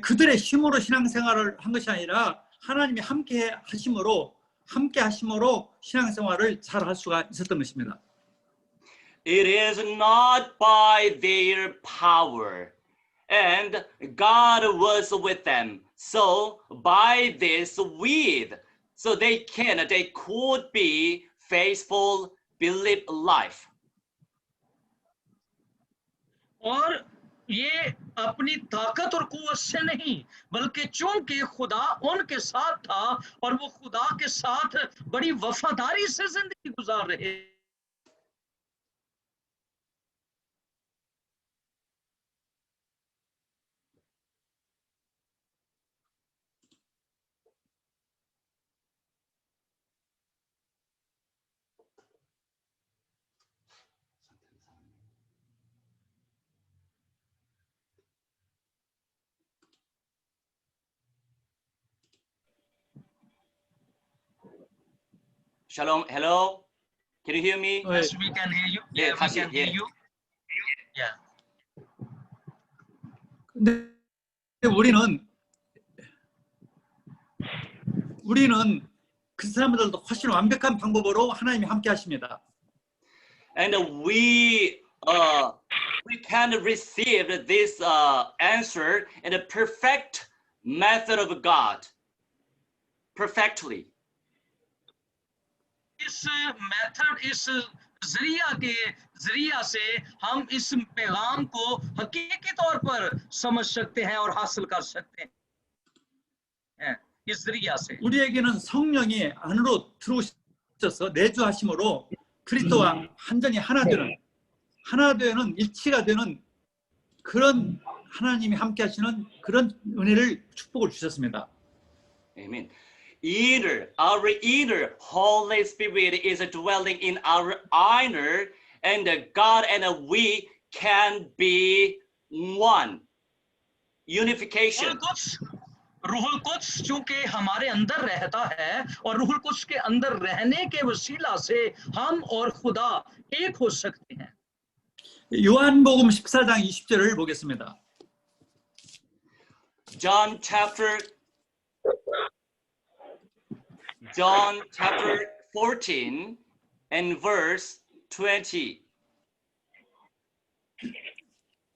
S4: 그들의 힘으로 신앙생활을 한 것이 아니라 하나님이 함께 하심으로 신앙생활을 잘 할 수가 있었던 것입니다.
S1: It is not by their power, and God was with them. So by this so they could be faithful, believe life.
S5: और ये अपनी ताकत और कुव्वत से नहीं, बल्कि चूंकि खुदा उनके साथ था और वो खुदा के साथ बड़ी वफादारी से जिंदगी गुजार रहे।
S1: Shalom, hello. Can you hear me?
S5: Yes, we can hear you.
S1: Yeah,
S5: We can hear you. Yeah.
S4: 근데 우리는 그 사람들도 훨씬 완벽한 방법으로 하나님이 함께 하십니다.
S1: And we can receive this answer in a perfect method of God, perfectly.
S5: इस मेथड, इस जरिया से हम इस पैगाम को हकीकी तौर पर समझ सकते हैं और हासिल कर सकते हैं इस जरिया से।
S4: 우리에게는 성령이 안으로 들어오셔서 내주하심으로 그리스도와 완전히 하나 되는 일치가 되는 그런 하나님이 함께 하시는 그런 은혜를 축복을 주셨습니다.
S1: Amen. Our inner Holy Spirit is dwelling in our inner, and God and we can be one. Unification.
S5: रूहुल कुद्स चूंकि हमारे अंदर रहता है और रूहुल कुद्स के अंदर रहने के वसीला से हम और खुदा एक हो सकते हैं।
S4: 요한복음 14장 20절을 보겠습니다.
S1: John chapter 14 and verse 20.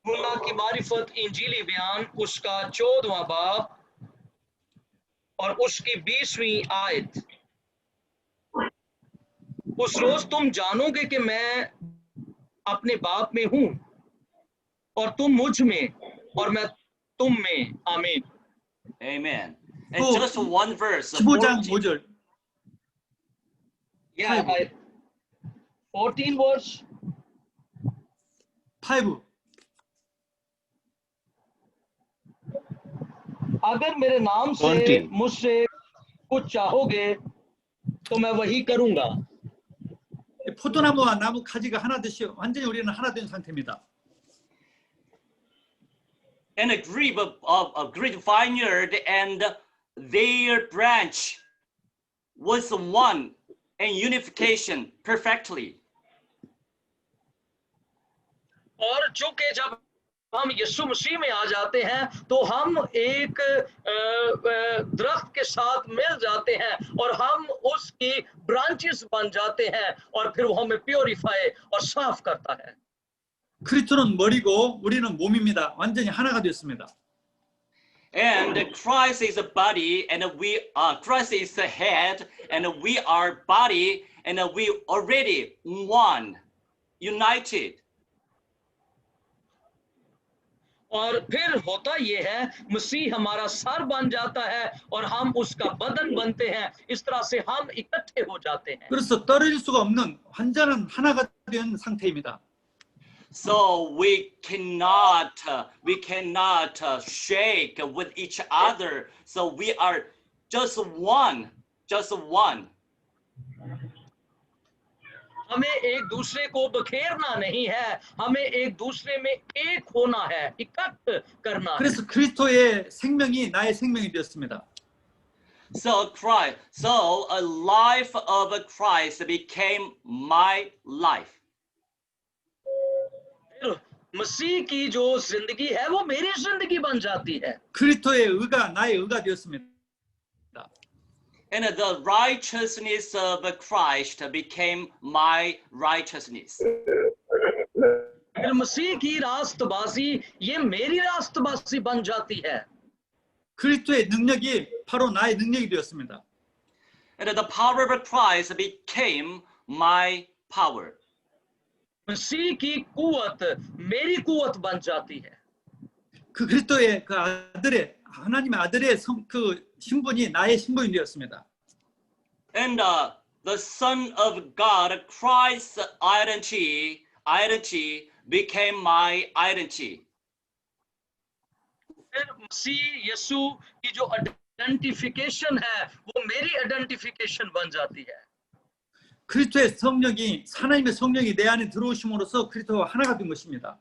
S5: खुदा की मारिफत इंजीली बयान उसका 14वां बाब और उसकी 20वीं आयत। उस रोज तुम जानोगे कि मैं अपने बाप में हूं और तुम मुझ में और मैं तुम में। आमीन।
S1: Amen. And just one verse.
S4: 15장 5절.
S5: Yeah, 14 verse
S4: 5.
S5: अगर मेरे नाम से मुझसे कुछ चाहोगे तो मैं वही करूंगा।
S4: 포도나무와 나무 가지가 하나 되시 완전히 우리는 하나 된 상태입니다.
S1: And a great vineyard and their branch was one in unification perfectly.
S5: और चूंकि जब हम यीशु मसीह में आ जाते हैं तो हम एक दरख्त के साथ मिल जाते हैं और हम उसकी ब्रांचेस बन जाते हैं और फिर वो हमें प्योरीफाई और साफ करता है।
S4: 그리스도는 머리고 우리는 몸입니다. 완전히 하나가 되었습니다.
S1: And Christ is a body, and Christ is the head, and we are body, and we already one, united.
S5: और फिर होता ये है मसीह हमारा सर बन जाता है और हम उसका बदन बनते हैं, इस तरह से हम इकट्ठे हो जाते हैं।
S4: 그래서 떨어질 수가 없는 완전한 하나가 된 상태입니다.
S1: So we cannot shake with each other. So we are just one.
S5: हमें एक दूसरे को बखेरना नहीं है, हमें एक दूसरे में एक होना है, इकट्ठ करना है।
S4: 그래서 그리스도의 생명이 나의 생명이 되었습니다.
S1: So a life of Christ became my life.
S5: फिर मसीह की जो जिंदगी है वो मेरी जिंदगी बन जाती है।
S4: 그리스도의 의가 나의 의가 되었습니다.
S1: And the righteousness of Christ became my righteousness.
S5: फिर मसीह की रास्तबाजी ये मेरी रास्तबाजी बन जाती है।
S4: 그리스도의 능력이 바로 나의 능력이 되었습니다.
S1: And the power of Christ became my power.
S5: मसीह की कुवत मेरी कुवत बन जाती है।
S4: 그 그리스도의 그 아들의 하나님의 아들의 그 신분이 나의 신분이 되었습니다.
S1: And the Son of God, Christ's identity became my identity.
S5: फिर मसीह यीशु की जो आइडेंटिफिकेशन है वो मेरी आइडेंटिफिकेशन बन जाती है।
S4: 그리스도의 성령이 하나님의 성령이 내 안에 들어오심으로써 그리스도와 하나가 된 것입니다.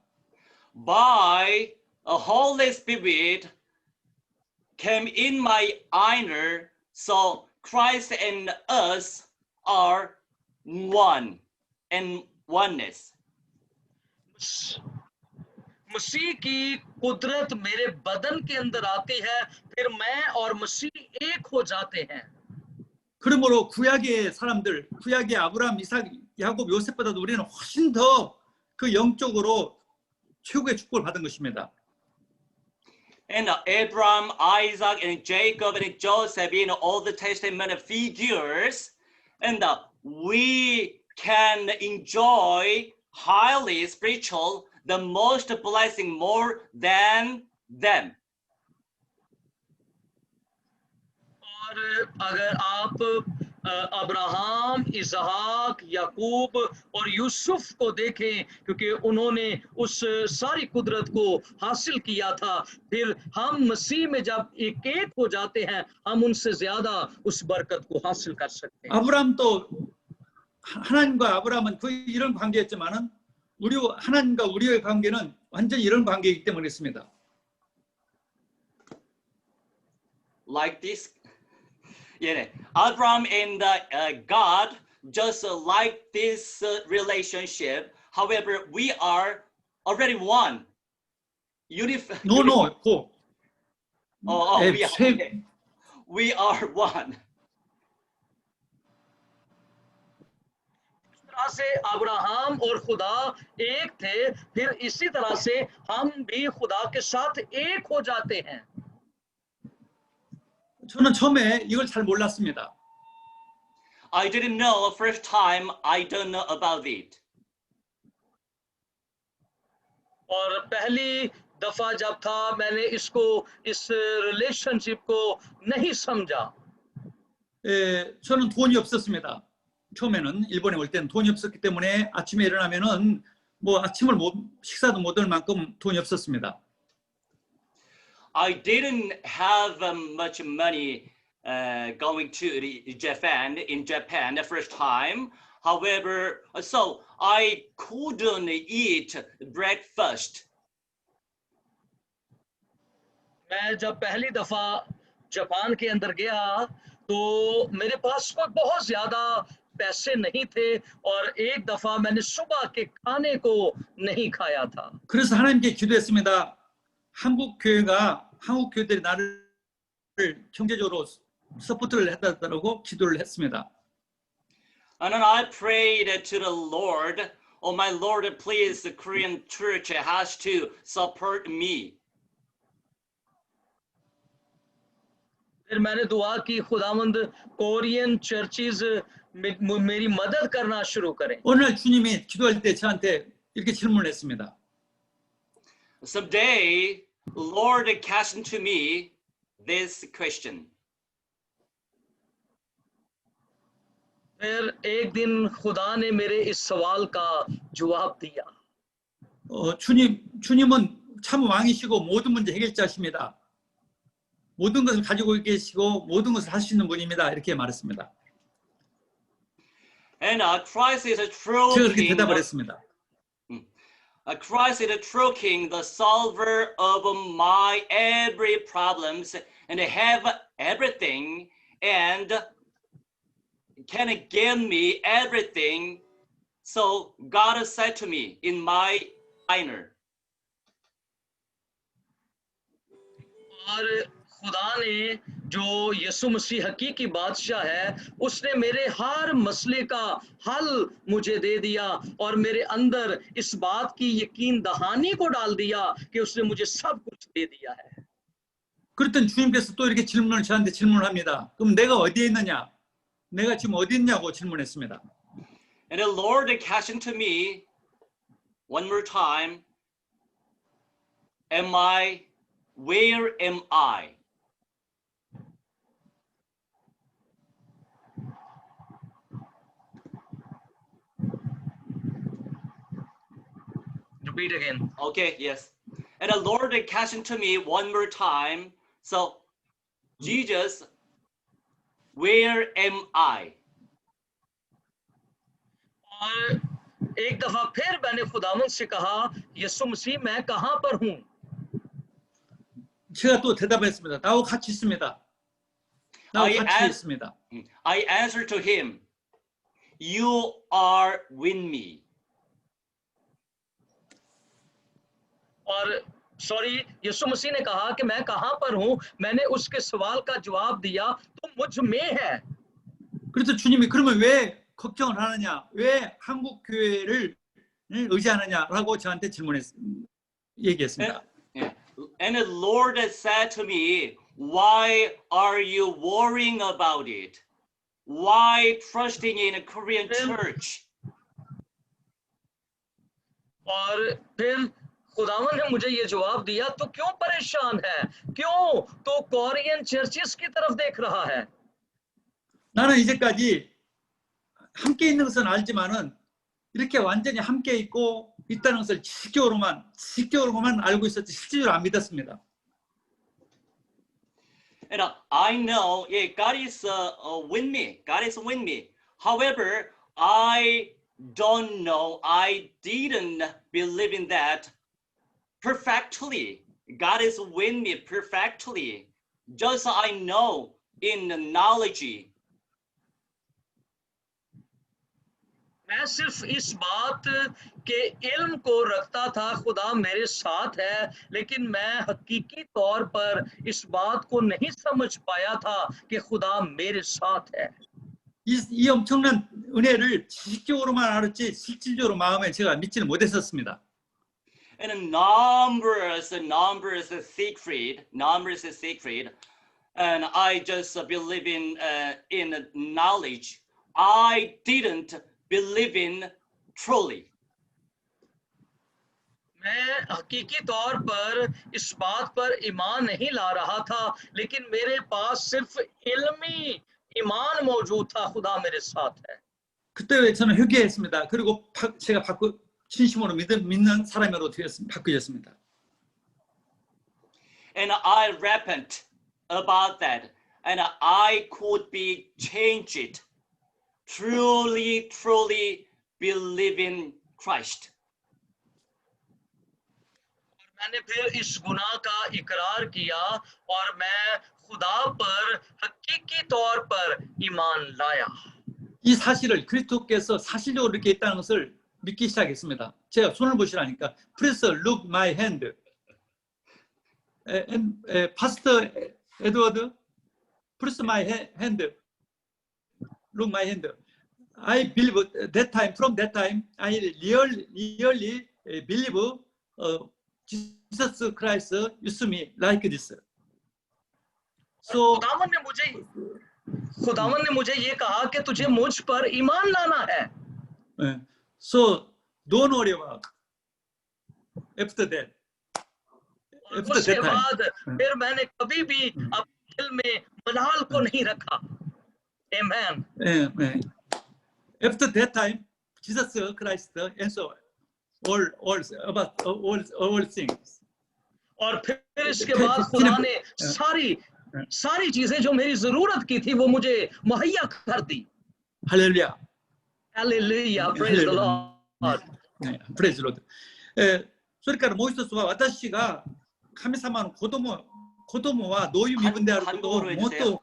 S1: By a Holy Spirit came in my inner, so Christ and us are one and oneness.
S5: मसीह की कुदरत मेरे बदन के अंदर आती है, फिर मैं और मसीह एक हो जाते हैं।
S4: 그러므로 구약의 사람들, 구약의 아브라함, 이삭, 야곱, 요셉보다도 우리는 훨씬 더 그 영적으로 최고의 축복을 받은 것입니다.
S1: And Abraham, Isaac, and Jacob, and Joseph in all the Testament figures, and we can enjoy highly spiritual, the most blessing more than them.
S5: और अगर आप अब्राहम, इसहाक, याकूब और यूसुफ को देखें, क्योंकि उन्होंने उस सारी कुदरत को हासिल किया था, फिर हम मसीह में जब एक हो जाते हैं, हम उनसे ज्यादा उस बरकत को हासिल कर सकते हैं।
S4: 아브라함도 하나님과 아브라함은 거의 이런 관계였지만은 하나님과 우리의 관계는 완전히 이런 관계이기 때문에 그렇습니다.
S1: Like this. Yeah, Abraham and God, just like this relationship. However, we are already one.
S4: No.
S1: We are one.
S5: इस तरह से अब्राहम और खुदा एक थे, फिर इसी तरह से हम भी खुदा के साथ एक हो जाते हैं।
S4: 저는 처음에 이걸 잘 몰랐습니다.
S1: I didn't know first time. I don't know about it.
S5: और पहली दफा जब था मैंने इस रिलेशनशिप को नहीं समझा।
S4: 저는 돈이 없었습니다. 처음에는 일본에 올 때는 돈이 없었기 때문에 아침에 일어나면은 뭐 식사도 못 할 만큼 돈이 없었습니다.
S1: I didn't have much money going to Japan the first time. However, so I couldn't eat breakfast.
S5: मैं जब पहली दफा जापान के अंदर गया तो मेरे पास कोई बहुत ज्यादा पैसे नहीं थे और एक दफा मैंने सुबह के खाने को नहीं खाया था।
S4: 그래서 하나님께 기도했습니다. 한국 교회들이 나를 경제적으로 서포트를 해달라고 기도를 했습니다.
S1: And then I prayed to the Lord, "Oh my Lord, please, the Korean church has to support me."
S5: फिर मैंने दुआ की, खुदावंद कोरियन चर्चेस मेरी मदद करना शुरू करें।
S4: 오늘 주님이 기도할 때 저한테 이렇게 질문을 했습니다.
S1: Someday, Lord cast to me this question.
S5: फिर एक दिन खुदा ने मेरे इस सवाल का जवाब दिया।
S4: 주님은 참 왕이시고 모든 문제 해결자십니다. 모든 것을 가지고 계시고 모든 것을 할 수 있는 분입니다. 이렇게 말했습니다.
S1: And Christ is a true
S4: 제가 그렇게
S1: king.
S4: 대답을 했습니다.
S1: Christ is a true king, the solver of my every problems, and have everything, and can give me everything. So God said to me in my honor.
S5: और खुदा ने जो यीशु मसीह हकीकी बादशाह है, उसने मेरे हर मसले का हल मुझे दे दिया और मेरे अंदर इस बात की यकीन दहानी को डाल दिया कि उसने मुझे सब कुछ दे दिया है।
S4: 그랬더니 주님께서 또 이렇게 저한테 질문합니다. 그럼 내가 어디에 있느냐? 내가 지금 어디 있냐고 질문했습니다.
S1: And the Lord cast to me one more time, where am I?
S5: Repeat again.
S1: Okay, yes. And the Lord cast to me one more time. So, Jesus, where am I?
S5: और एक दफा फिर मैंने खुदावंद से कहा, यीशु मसीह मैं कहां पर हूं?
S4: 제가 또 대답했습니다. 나하고 같이 있습니다. 나하고 같이 있습니다.
S1: I answered to him, you are with me.
S5: और यीशु मसीह ने कहा कि मैं कहां पर हूं? मैंने उसके सवाल का जवाब दिया, तुम मुझ में है।
S4: 그래서 주님이 그러면 왜 걱정을 하느냐? 왜 한국 교회를 의지하느냐라고 저한테 얘기했습니다.
S1: And the Lord said to me, why are you worrying about it? Why trusting in a Korean church?
S5: और फिर खुदावन ने मुझे ये जवाब दिया, तो क्यों परेशान है? क्यों तो कोरियन चर्चेस की तरफ देख रहा है?
S4: 나는 이제까지 함께 있는 것은 알지만은 이렇게 완전히 함께 있다는 것을 지식적으로만 알고 있었지 실질적으로 안 믿었습니다.
S1: And I know, yeah, God is with me. God is with me. However, I don't know. I didn't believe in that perfectly. God is with me perfectly. Just I know in the knowledge.
S5: मैं सिर्फ इस बात के इल्म को रखता था, खुदा मेरे साथ है, लेकिन मैं हकीकी तौर पर इस बात को नहीं समझ पाया था कि खुदा मेरे साथ है।
S4: 이 엄청난 은혜를 지식적으로만 알았지 실질적으로 마음에 제가 믿지는 못했었습니다.
S1: And numbers secret, and I just believe in knowledge. I didn't believe in truly.
S5: मैं हकीकी तौर पर इस बात पर ईमान नहीं ला रहा था, लेकिन मेरे पास सिर्फ इल्मी ईमान मौजूद था, खुदा मेरे साथ है।
S4: 그때 저는 회개했습니다. 그리고 제가 진심으로 믿는 사람으로 바뀌었습니다.
S1: And I repent about that, and I could be changed. Truly believe in Christ.
S5: मैंने फिर इस गुनाह का इकरार किया और मैं खुदा पर हकीकी तौर पर ईमान लाया।
S4: 이 사실을 그리스도께서 사실적으로 이렇게 있다는 것을 믿기 시작했습니다. 제가 손을 보시라니까. Please look my hand. Pastor Edward, please my hand. Look my hand. I believe from that time, I really believe Jesus Christ used me like this. So
S5: खुदावन ने मुझे ये कहा कि तुझे मुझ पर ईमान लाना है।
S4: So don't worry about after that.
S5: और
S4: After
S5: उसके
S4: that time.
S5: बाद फिर मैंने कभी भी अपने दिल में मलाल को नहीं रखा. Amen.
S4: After that time, Jesus Christ answered all about all things.
S5: और फिर इसके बाद खुदा ने सारी चीजें जो मेरी जरूरत की थी वो मुझे मुहैया कर दी.
S4: Hallelujah.
S5: Hallelujah, praise the Lord.
S4: Praise the Lord. それからもう一つは私が神様の子供はどういう身分であることをもっと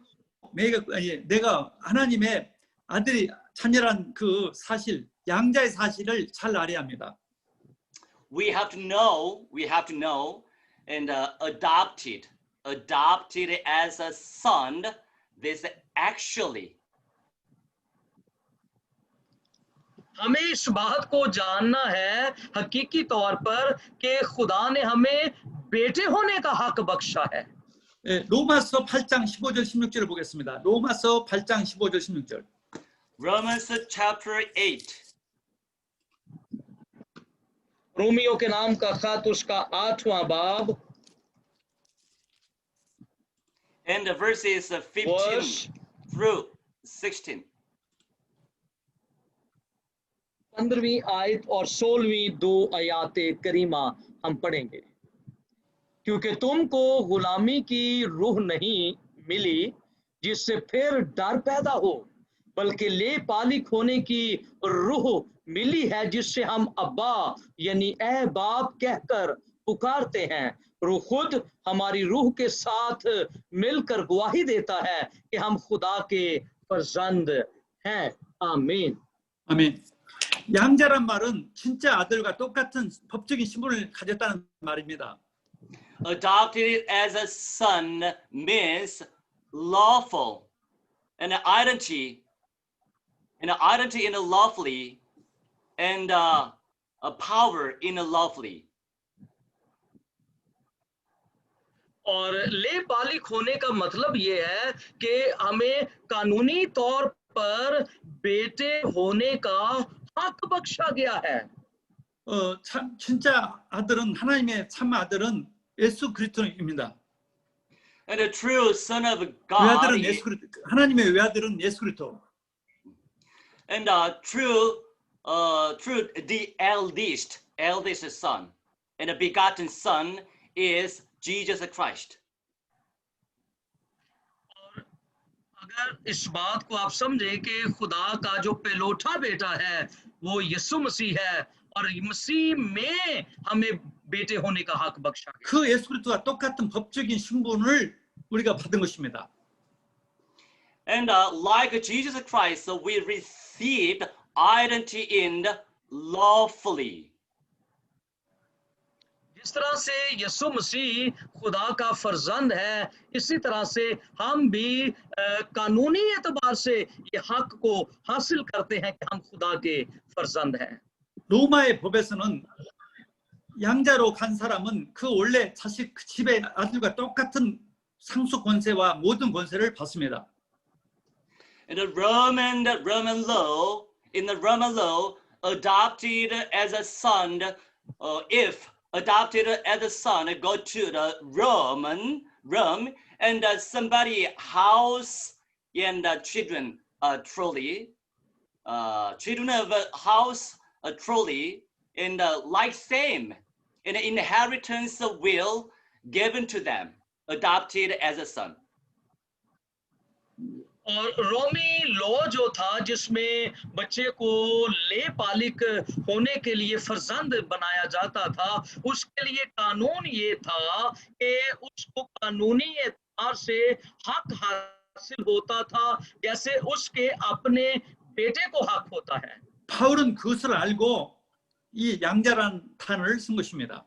S4: 내가 하나님의 아들이 자녀란 그 사실, 양자의 사실을 잘 알아야 합니다.
S1: We have to know, and adopted as a son. This actually.
S5: हमें इस बात को जानना है हकीकी तौर पर कि खुदा ने हमें बेटे होने का हक बख्शा है.
S4: 로마서 8장 15절 16절을 보겠습니다. 로마서 8장 15절 16절.
S1: Romans chapter 8.
S5: रोमियो के नाम का खत उसका 8वां बाब
S1: And the verses 15 through 16.
S5: 15वीं आयत और 16वीं 2 आयाते करीमा हम पढ़ेंगे. क्योंकि तुमको गुलामी की रूह नहीं मिली जिससे फिर डर पैदा हो, बल्कि ले पालिक होने की रूह मिली है जिससे हम अब्बा यानी ए बाप कहकर पुकारते हैं. रूह खुद हमारी रूह के साथ मिलकर गवाही देता है कि हम खुदा के फर्जंद हैं. आमीन.
S4: 아멘. 양자란 말은 진짜 아들과 똑같은 법적인 신분을 가졌다는 말입니다.
S1: Adopted as a son means lawful, and an identity in a lawfully, and a power in a lawfully.
S5: और ले पालिक होने का मतलब ये है कि हमें कानूनी तौर पर बेटे होने का हक बख्शा गया है.
S4: 진짜 아들은 하나님의 참 아들은 예수 그리스도입니다.
S1: And the true son of God.
S4: 외아들은 예수 그리스도. 하나님의 외아들은 예수 그리스도.
S1: And true the eldest son, and the begotten son is Jesus Christ.
S5: अगर इस बात को आप समझे कि खुदा का जो पहलौठा बेटा है वो यीशु मसीह है और मसीह में हमें बेटे होने का हक बख्शा गया.
S4: 그 예수 그리스도와 똑같은 법적인 신분을 우리가 받은 것입니다.
S1: And like Jesus Christ, we received identity in lawfully.
S5: जिस तरह से यीशु मसीह खुदा का फर्जंद है, इसी तरह से हम भी कानूनी एतबार से ये हक को हासिल करते हैं कि हम खुदा के फर्जंद हैं.
S4: 로마의 법에서는 양자로 간 사람은 그 원래 자식 그 집의 아들과 똑같은 상속 권세와 모든 권세를 받습니다.
S1: In the Roman law, adopted as a son, if adopted as a son, go to the Rome, and somebody house and children truly, children of a house truly, and like same, an inheritance will given to them, adopted as a son.
S5: और रोमी law जो था जिसमें बच्चे को ले पालिक होने के लिए फर्जंद बनाया जाता था, उसके लिए कानून ये था कि उसको कानूनी एतबार से हक हासिल होता था जैसे उसके अपने बेटे को हक होता है.
S4: 바울은 그것을 알고 이 양자란 단어를 쓴 것입니다.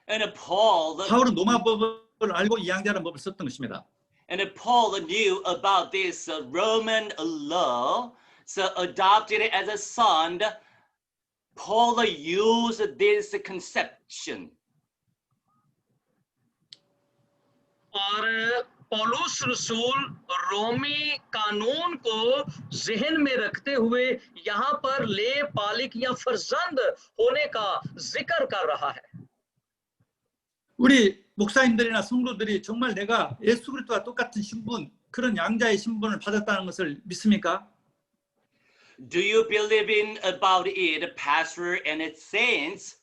S1: And Paul,
S4: 바울은 로마법을 알고 이 양자란 법을 썼던 것입니다.
S1: And Paul knew about this Roman law, so adopted as a son, Paul used this conception.
S5: और पौलुस रसूल रोमी कानून को जहन में रखते हुए यहाँ पर ले पालिक या फर्जंद होने का जिक्र कर रहा है.
S4: 우리 목사님들이나 성도들이 정말 내가 예수 그리스도와 똑같은 신분, 그런 양자의 신분을 받았다는 것을 믿습니까?
S1: Do you believe in about it, pastor and its saints?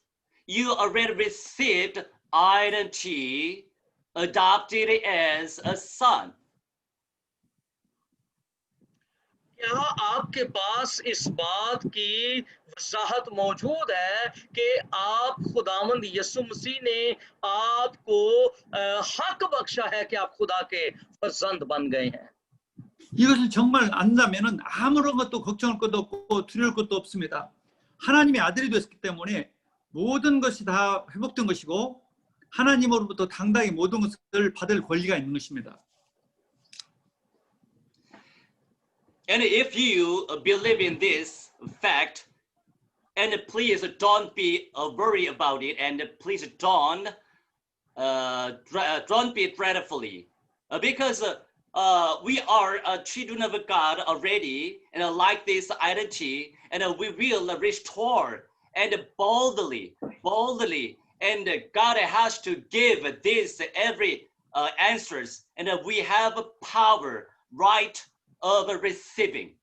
S1: You already received identity, adopted as a son.
S5: क्या आपके पास इस बात की वजाहत मौजूद है कि आप खुदावंद यीशु मसीह ने आपको हक बख्शा है कि आप खुदा के फर्जंद बन गए हैं?
S4: 이것을 정말 안다면은 아무런 것도 걱정할 것도 없고 두려울 것도 없습니다. 하나님의 아들이 됐기 때문에 모든 것이 다 회복된 것이고 하나님으로부터 당당히 모든 것을 받을 권리가 있는 것입니다.
S1: And if you believe in this fact, and please don't be worried about it, and please don't be dreadfully, because we are children of God already, and like this identity, and we will restore and boldly, and God has to give this every answers, and we have power, right of receiving.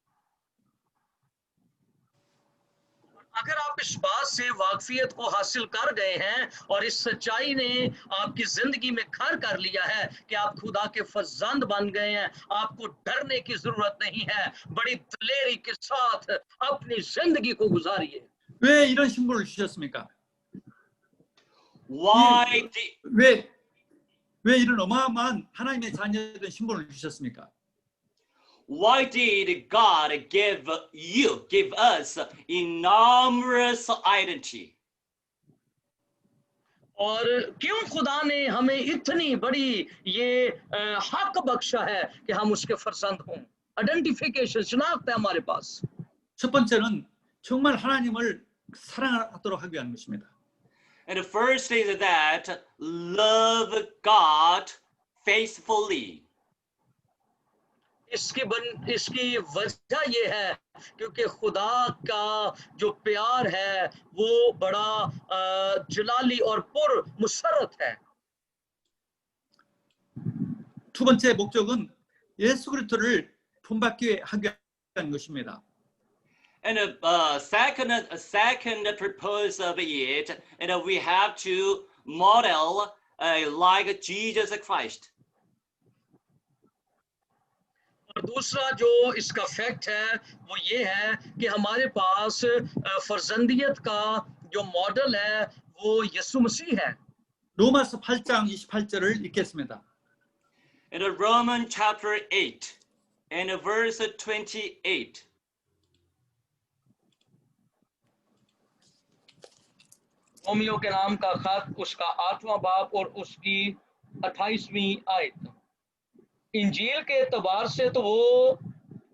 S5: अगर आप इस बात से वाकफियत को हासिल कर गए हैं और इस सच्चाई ने आपकी जिंदगी में घर कर लिया है कि आप खुदा के फर्जंद बन गए हैं, आपको डरने की जरूरत नहीं है, बड़ी दिलेरी के साथ अपनी जिंदगी को गुजारिए।
S4: 왜 이런 신분을 주셨습니까? 왜 이런 어마어마한 하나님의 자녀된 신분을 주셨습니까?
S1: Why did God give us enormous identity?
S5: और क्यों खुदा ने हमें इतनी बड़ी ये हक बख्शा है कि हम उसके फर्जंद हों? आइडेंटिफिकेशन, शनाख्त है हमारे पास।
S4: 첫 번째는 정말 하나님을 사랑하도록 하기 위한 것입니다.
S1: And the first is that love God faithfully.
S5: इसकी वजह ये है क्योंकि खुदा का जो प्यार है वो बड़ा जलाली और पुर मुसरत है।
S4: 두 번째 목적은 예수 그리스도를 본받게 하기 위한 것입니다.
S1: And second purpose of it, and we have to model like Jesus Christ.
S5: और दूसरा जो इसका फैक्ट है वो ये है कि हमारे पास फर्जंदियत का जो मॉडल है वो यीशु मसीह है।
S4: 로마서 8장 28절을 읽겠습니다.
S1: In Romans chapter 8 and verse 28.
S5: Romeo के नाम का खत उसका 8वां बाब और उसकी 28वीं आयत। इंजील के एतबार से तो वो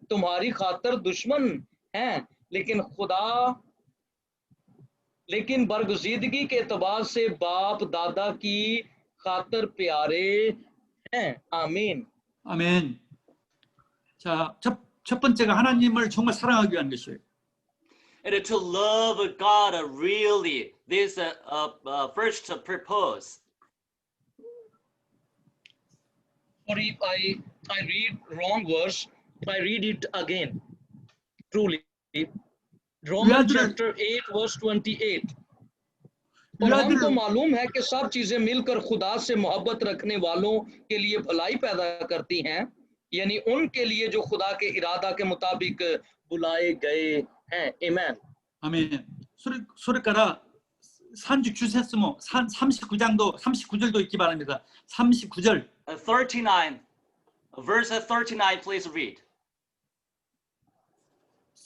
S5: तुम्हारी खातर दुश्मन हैं, लेकिन बरगुज़ीदगी के एतबार से बाप दादा की खातर प्यारे हैं। आमीन।
S4: 아멘. 자, 첫 번째가 하나님을 정말 사랑하기 위한 것이에요.
S1: And to love God really, this first purpose.
S5: Sorry, I read wrong verse. I read it again. Truly, Romans chapter 8 verse 28. और हमको मालूम है कि सब चीजें मिलकर खुदा से मोहब्बत रखने वालों के लिए भलाई पैदा करती हैं, यानी उनके लिए जो खुदा के इरादा के मुताबिक बुलाए गए हैं। Amen.
S4: 아멘. 소리 깔아. 39절도 읽기 바랍니다. 39절.
S1: 39, verse 39, please read.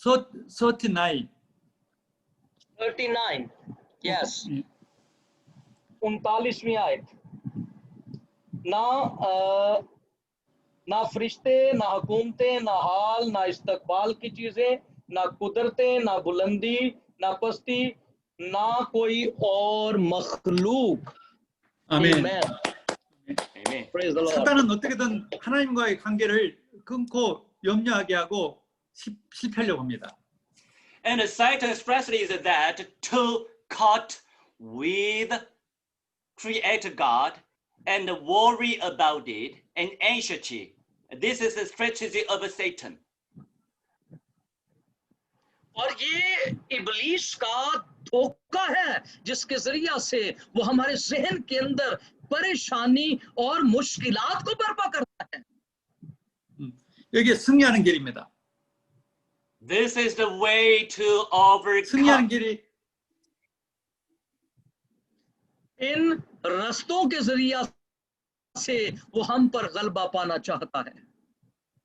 S4: 39.
S5: 39, yes. 39वीं आयत। ना फरिश्ते, ना हुकूमतें, ना हाल, ना इस्तकबाल की चीजें, ना कुदरतें, ना बुलंदी, ना पस्ती, ना कोई और मखलूक।
S4: 아멘.
S1: Amen.
S5: Praise the Lord.
S4: 사탄은 어떻게든 하나님과의 관계를 끊고 염려하게 하고 실패하려고 합니다.
S1: And Satan's strategy is that to cut with Creator God and worry about it and anxiety. This is the strategy of Satan.
S5: और ये इब्लीस का धोखा है जिसके जरिया से वो हमारे जहन के अंदर परेशानी और मुश्किलात को बर्पा करता है.
S4: 여기에 승리하는 길입니다.
S1: This is the way to
S4: 승리하는
S1: overcome.
S4: 길이
S5: इन रस्तों के जरिया से वो हम पर गलबा पाना चाहता है.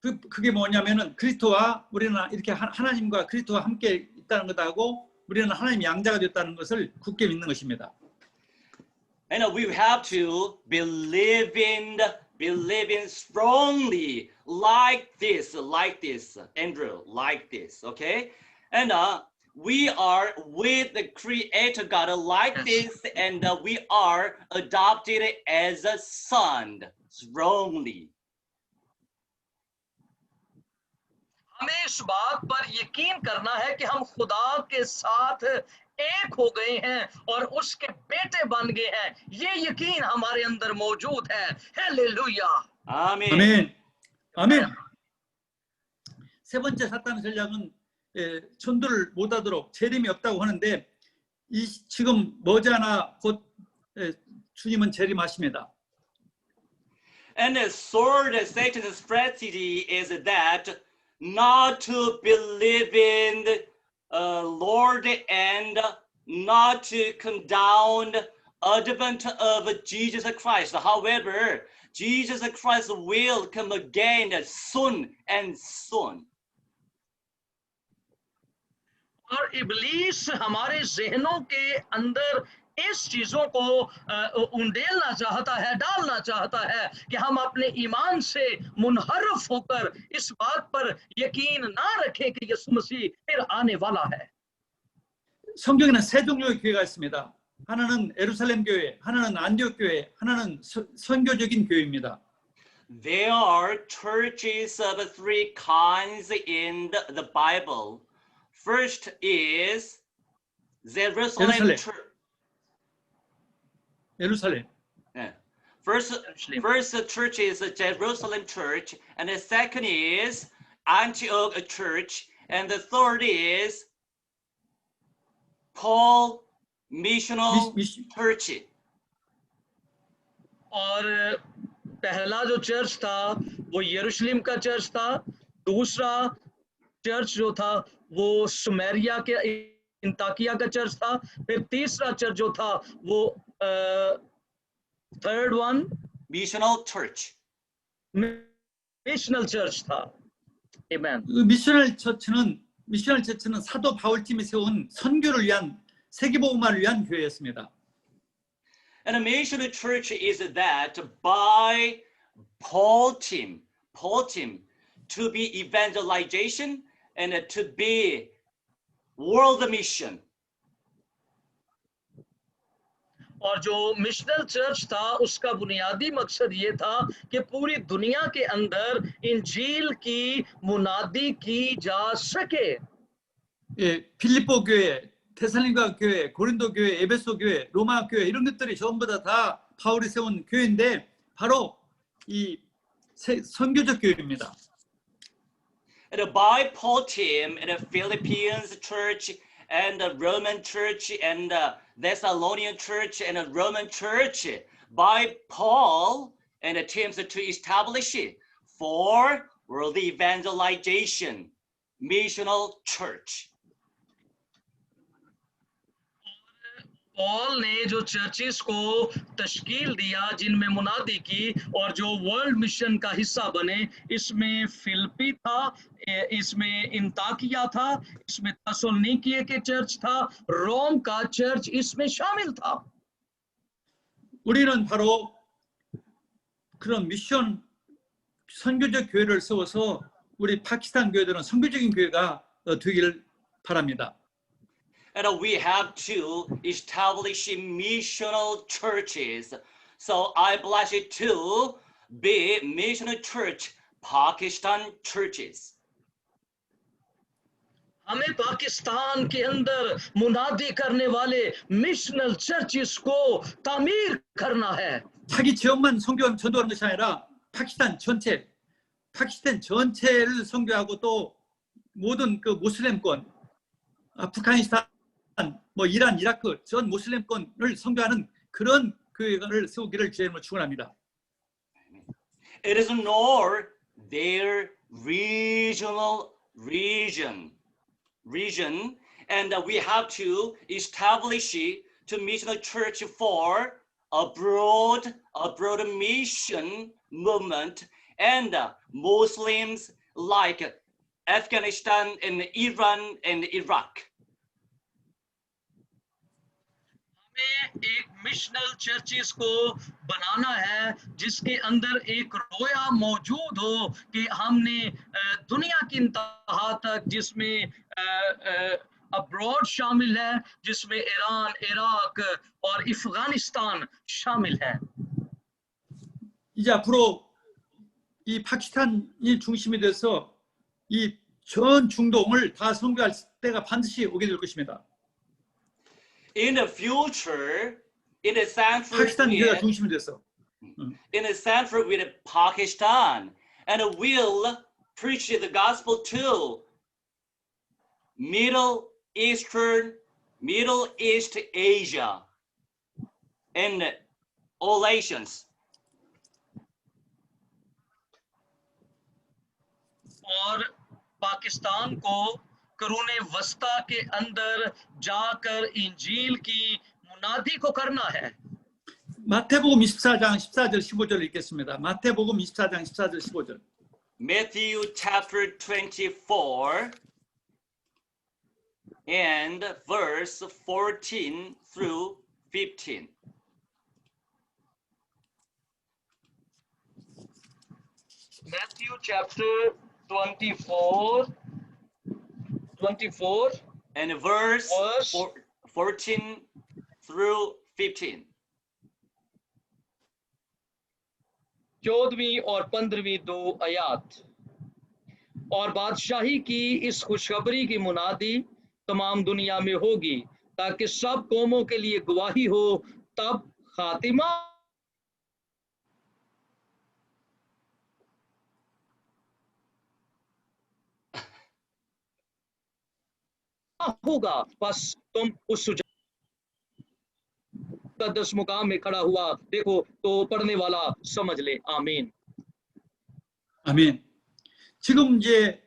S4: 그게 뭐냐면은 그리스도와 우리는 이렇게 하나님과 그리스도와 함께 있다는 것하고 우리는 하나님 양자가 됐다는 것을 굳게 믿는 것입니다.
S1: And we have to believe in strongly like this, Andrew, like this, okay? And we are with the Creator God like this, and we are adopted as a son strongly.
S5: हमें इस बात पर यकीन करना है कि हम खुदा के साथ एक हो गए हैं और उसके बेटे बन गए हैं. ये यकीन हमारे अंदर मौजूद है. Hallelujah.
S1: Amen.
S4: 아멘. 아멘. 세 번째 사탄의 전략은 전도를 못하도록 재림이 없다고 하는데 지금 머지않아 곧 주님은 재림하십니다.
S1: And the third Satan's strategy is that not to believe in the Lord and not to condone advent of Jesus Christ. However, Jesus Christ will come again soon and soon.
S5: और इब्लीस हमारे जहनों के अंदर इस चीजों को उंडेलना चाहता है, डालना चाहता है कि हम अपने ईमान से मुनहरफ होकर इस बात पर यकीन ना रखें कि यीशु मसीह फिर आने वाला है.
S4: 성경에는 세 종류의 교회가 있습니다. 하나는 예루살렘 교회, 하나는 안디옥 교회, 하나는 선교적인 교회입니다.
S1: There are churches of three kinds in the Bible. First is Jerusalem Church.
S4: 예루살렘.
S1: First church is Jerusalem Church, and the second is Antioch Church, and the third is Paul Missional Church.
S5: और पहला जो church था वो यरूशलेम का church था. दूसरा church जो था वो सुमेरिया के इंताकिया का चर्च था. फिर तीसरा चर्च जो था वो third one
S1: Missional Church.
S5: Missional Church था. Amen.
S4: 미셔널 처치는 사도 바울팀이 세운 선교를 위한 세계복음화를 위한 교회였습니다.
S1: And a missional church is that by Paul team to be evangelization and to be world mission.
S5: और जो मिशनल चर्च था उसका बुनियादी मकसद ये था कि पूरी दुनिया के अंदर इंजील की मुनादी की जा सके.
S4: 필리포 교회, 테살로니가 교회, 고린도 교회, 에베소 교회, 로마 교회 이런 것들이 전부 다 바울이 세운 교회인데 바로 이 선교적 교회입니다.
S1: And by Paul team and the Philippines church and the Roman church and the Thessalonian church and the Roman church by Paul and the teams to establish for world evangelization missional church.
S5: Paul ने जो churches को तश्कील दिया जिनमें मुनादी की और जो world mission का हिस्सा बने, इसमें फिलिप्पी था, इसमें इंताकिया था, इसमें थेसलोनिकी के चर्च था, रोम का चर्च इसमें शामिल था.
S4: 우리는 바로 그런 미션 선교적 교회를 세워서 우리 파키스탄 교회들은 선교적인 교회가 되기를 바랍니다.
S1: And we have to establish missional churches. So I bless you to be missional church, Pakistan churches.
S5: हमें पाकिस्तान के अंदर मुनादी करने वाले मिशनल चर्चिस को तामीर करना है.
S4: 자기 지역만 전도하는 것이 아니라 파키스탄 전체를 선교하고 또 모든 그 모슬렘권, 아프가니스탄, 뭐 이란, 이라크 전 모슬렘권을 선교하는 그런 교회를 세우기를 주의 이름으로 축원합니다.
S1: It is nor their region, and we have to establish to missional church for a broad mission movement, and Muslims like Afghanistan and Iran and Iraq.
S5: हमें एक मिशनल चर्चिस को बनाना है जिसके अंदर एक रोया मौजूद हो कि हमने दुनिया की इंतहा तक, जिसमें अब्रॉड शामिल है, जिसमें ईरान, इराक और अफगानिस्तान शामिल है.
S4: 이제 앞으로 이 파키스탄이 중심이 돼서 이 전 중동을 다 선교할 때가 반드시 오게 될 것입니다.
S1: In the future, in the central
S4: 파키스탄 교회가 중심이 돼서
S1: in the central with Pakistan, and will preach the gospel to Middle East Asia and all Asians.
S5: और पाकिस्तान को करूने वस्ता के अंदर जाकर इंजील की मुनादी को करना है.
S4: 마태복음 24장 14절 15절을 읽겠습니다. 마태복음 24장 14절 15절.
S1: Matthew chapter 24 and verse 14 through 15.
S5: Matthew chapter 24
S1: and verse 14 through 15.
S5: 14वीं और 15वीं 2 आयत. और बादशाही की इस खुशखबरी की मुनादी तमाम दुनिया में होगी ताकि सब कौमों के लिए गवाही हो, तब खातिमा होगा. बस तुम उस मुकद्दस मुकाम में खड़ा हुआ देखो तो पढ़ने वाला समझ ले. आमीन.
S4: 아멘. 지금 이제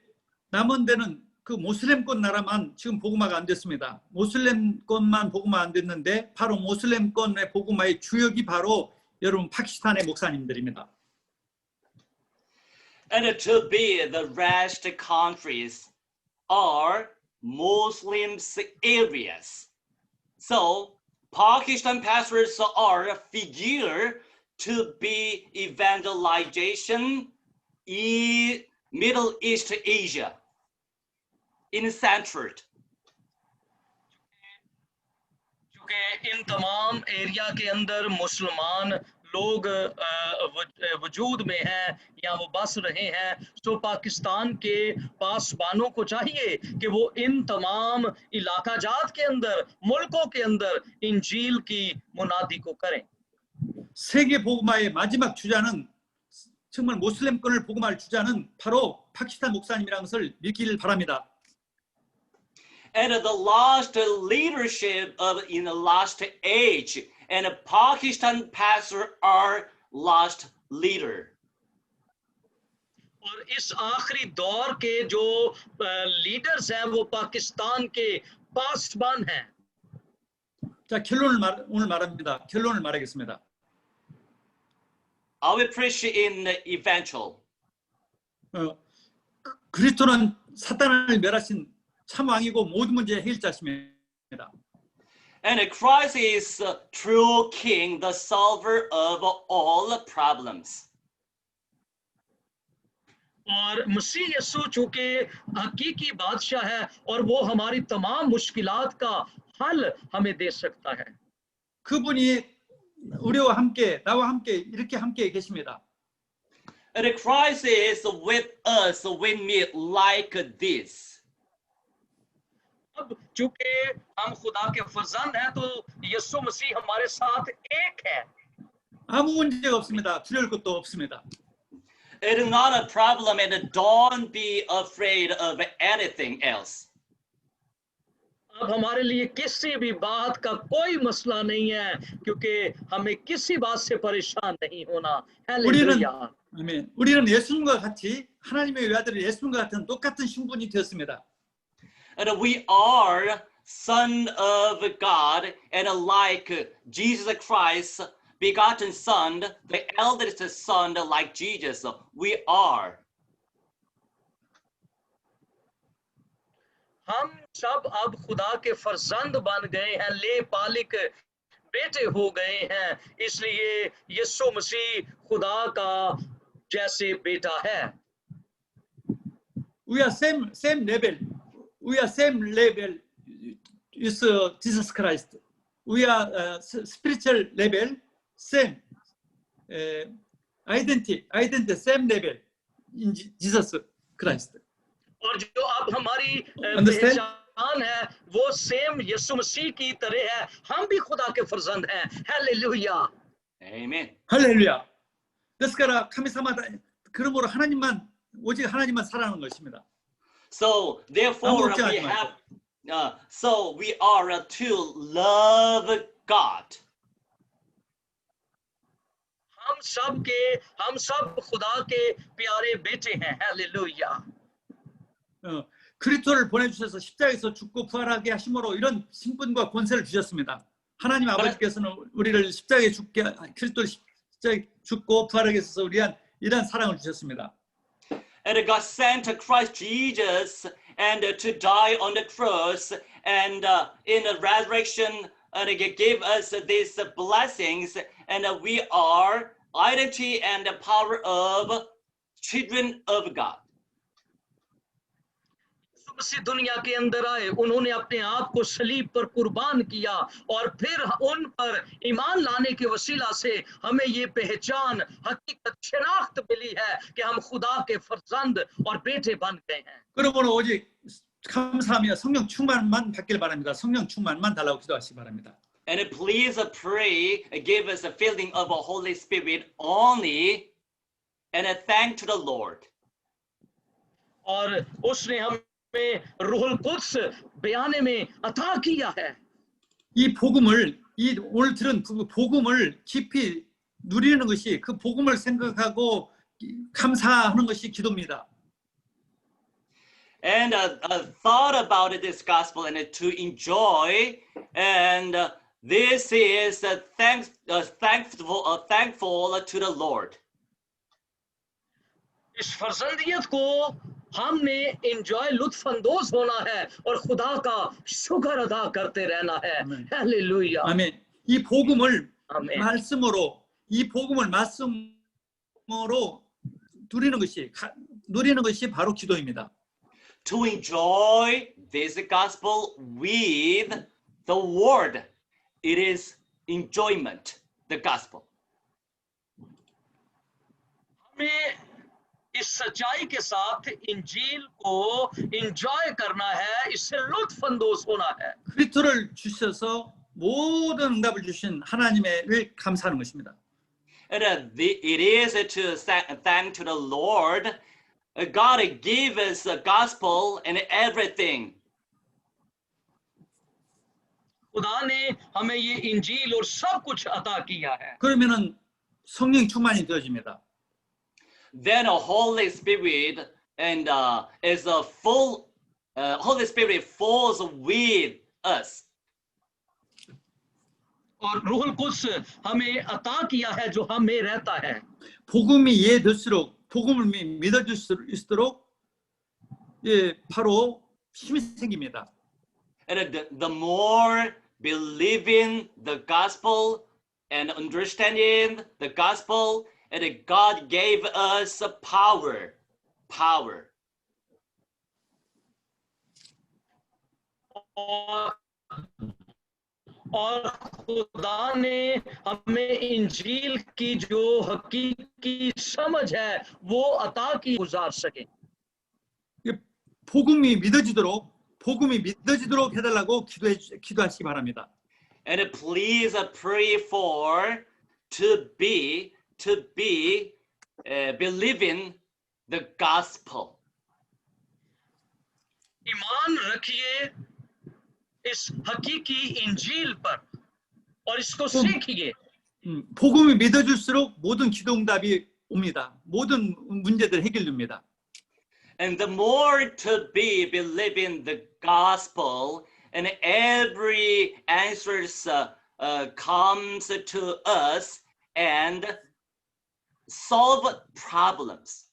S4: 남은 데는 그 모슬렘권 나라만 지금 복음화가 안 됐습니다. 모슬렘권만 복음화 안 됐는데 바로 모슬렘권의 복음화의 주역이 바로 여러분 파키스탄의 목사님들입니다.
S1: And to be the rest countries are Muslim areas. So Pakistan pastors are a figure to be evangelization in Middle East Asia in Central.
S5: क्योंकि इन तमाम एरिया के अंदर मुसलमान लोग वजूद में हैं या वो बस रहे हैं, तो पाकिस्तान के पासबानों को चाहिए कि वो इन तमाम इलाका जात के अंदर, मुल्कों के अंदर इंजील की मुनादी को करें.
S4: 세계 복음화의 마지막 주자는 정말 모슬렘권을 복음할 주자는 바로 파키스탄 목사님이라는 것을 믿기를 바랍니다.
S1: And the last leadership in the last age, and Pakistan pastors are last leader.
S5: और इस आखिरी दौर के जो लीडर्स हैं वो पाकिस्तान के पासबान हैं.
S4: 자, 오늘 말합니다. 결론을 말하겠습니다.
S1: I will preach in eventual.
S4: 그리스도는 사탄을 멸하신 참 왕이고 모든 문제의 해결자십니다.
S1: And Christ is true King, the solver of all problems.
S5: और मसीह यीशु चूंकि हकीकी बादशाह है और वो हमारी तमाम मुश्किलात का हल हमें दे सकता है.
S4: 그분이 우리와 함께, 나와 함께 이렇게 함께 계십니다.
S1: And Christ is with us, with me like this.
S5: अब चूंकि हम खुदा के फर्जंद हैं तो यीशु मसीह हमारे साथ एक है।
S4: 아무 문제가 없습니다. 두려울 것도 없습니다.
S1: It is not a problem, and don't be afraid of anything else.
S5: अब हमारे लिए किसी भी बात का कोई मसला नहीं है, क्योंकि हमें किसी बात से परेशान नहीं होना। Hallelujah.
S4: 아멘. 우리는 예수님과 같이 하나님의 외아들 예수님과 같은 똑같은 신분이 되었습니다.
S1: And we are son of God, and like Jesus Christ, begotten son, the eldest son like Jesus, we are.
S5: हम सब अब खुदा के फर्जंद बन गए हैं, ले पालिक बेटे हो गए हैं, इसलिए यीशु मसीह खुदा का जैसे बेटा है।
S4: We are same level. We are same level with Jesus Christ. We are spiritual level, same identity, same level in Jesus Christ.
S5: और जो अब हमारी
S4: Understand?
S5: पहचान है वो सेम यीशु मसीह की तरह है, हम भी खुदा के फर्जंद हैं। Hallelujah.
S1: Amen.
S4: 할렐루야. 그래서 카미사마 그러므로 하나님만 오직 하나님만 사랑하는 것입니다.
S1: So therefore
S4: 아무것도
S1: we
S4: 하지
S1: have, so we are to love God.
S5: हम सब खुदा के प्यारे बेटे हैं। Hallelujah.
S4: 그리스도를 보내주셔서 십자가에서 죽고 부활하게 하심으로 이런 신분과 권세를 주셨습니다. 하나님 아버지께서는 우리를 십자가에 죽게 그리스도를 십자가에 죽고 부활하게 해서 우리한 이러한 사랑을 주셨습니다.
S1: And God sent Christ Jesus and to die on the cross, and in the resurrection, and He gave us these blessings, and we are identity and the power of children of God.
S5: इसी दुनिया के अंदर आए, उन्होंने अपने आप को सलीब पर कुर्बान किया और फिर उन पर ईमान लाने के वसीला से हमें ये पहचान, हकीकत, शनाख्त मिली है कि हम खुदा के फर्जंद और बेटे बन गए हैं।
S4: 그러므로 오직 감사하며 성령 충만만 받길 바랍니다. 성령 충만만 달라고 기도하시기 바랍니다.
S1: And please pray, give us a feeling of a Holy Spirit only, and thank to the Lord.
S5: और उसने हमें रूहुल कुद्स बयाने में अता किया है।
S4: 이 복음을 이 오늘 들은 그 복음을 깊이 누리는 것이 그 복음을 생각하고 감사하는 것이 기도입니다.
S1: And thought about this gospel and to enjoy, and this is thankful to the Lord.
S5: इस फर्जंदियत को हमने एंजॉय, लुत्फ अंदोज होना है और खुदा का शुक्र अदा करते रहना है। Hallelujah.
S4: 아멘. 이 복음을
S5: 아멘.
S4: 말씀으로 누리는 것이 바로 기도입니다.
S1: To enjoy this gospel with the word, it is enjoyment, the gospel.
S5: हमें इस सच्चाई के साथ इंजील को एंजॉय करना है, इससे लुत्फ अंदोज होना है।
S4: 그리스도를 주셔서 모든 응답을 주신 하나님을 감사하는 것입니다.
S1: And it is to thank to the Lord. God gave us the gospel and everything.
S5: खुदा ने हमें ये इंजील और सब कुछ अता किया है।
S4: 그러면은 성령 충만이 되어집니다.
S1: Then a Holy Spirit and is a full Holy Spirit falls with us.
S5: और रूहुल कुद्स हमें अता किया है जो हमें रहता है।
S4: 복음이 이해될수록 복음을 믿어줄수록 바로 힘이 생깁니다.
S1: And the more believing the gospel and understanding the gospel, and God gave us power.
S5: और खुदा ने हमें इंजील की जो हकीकी समझ है वो अता की गुजार सके।
S4: 복음이 믿어지도록 복음이 믿어지도록 해달라고 기도하시기 바랍니다.
S1: And please pray for to be believing the gospel.
S5: ईमान रखिए इस हकीकी इंजील पर और इसको सीखिए.
S4: 복음이 믿어질수록 모든 기도 응답이 옵니다. 모든 문제들 해결됩니다.
S1: And the more to be believing the gospel, and every answers comes to us and solve problems.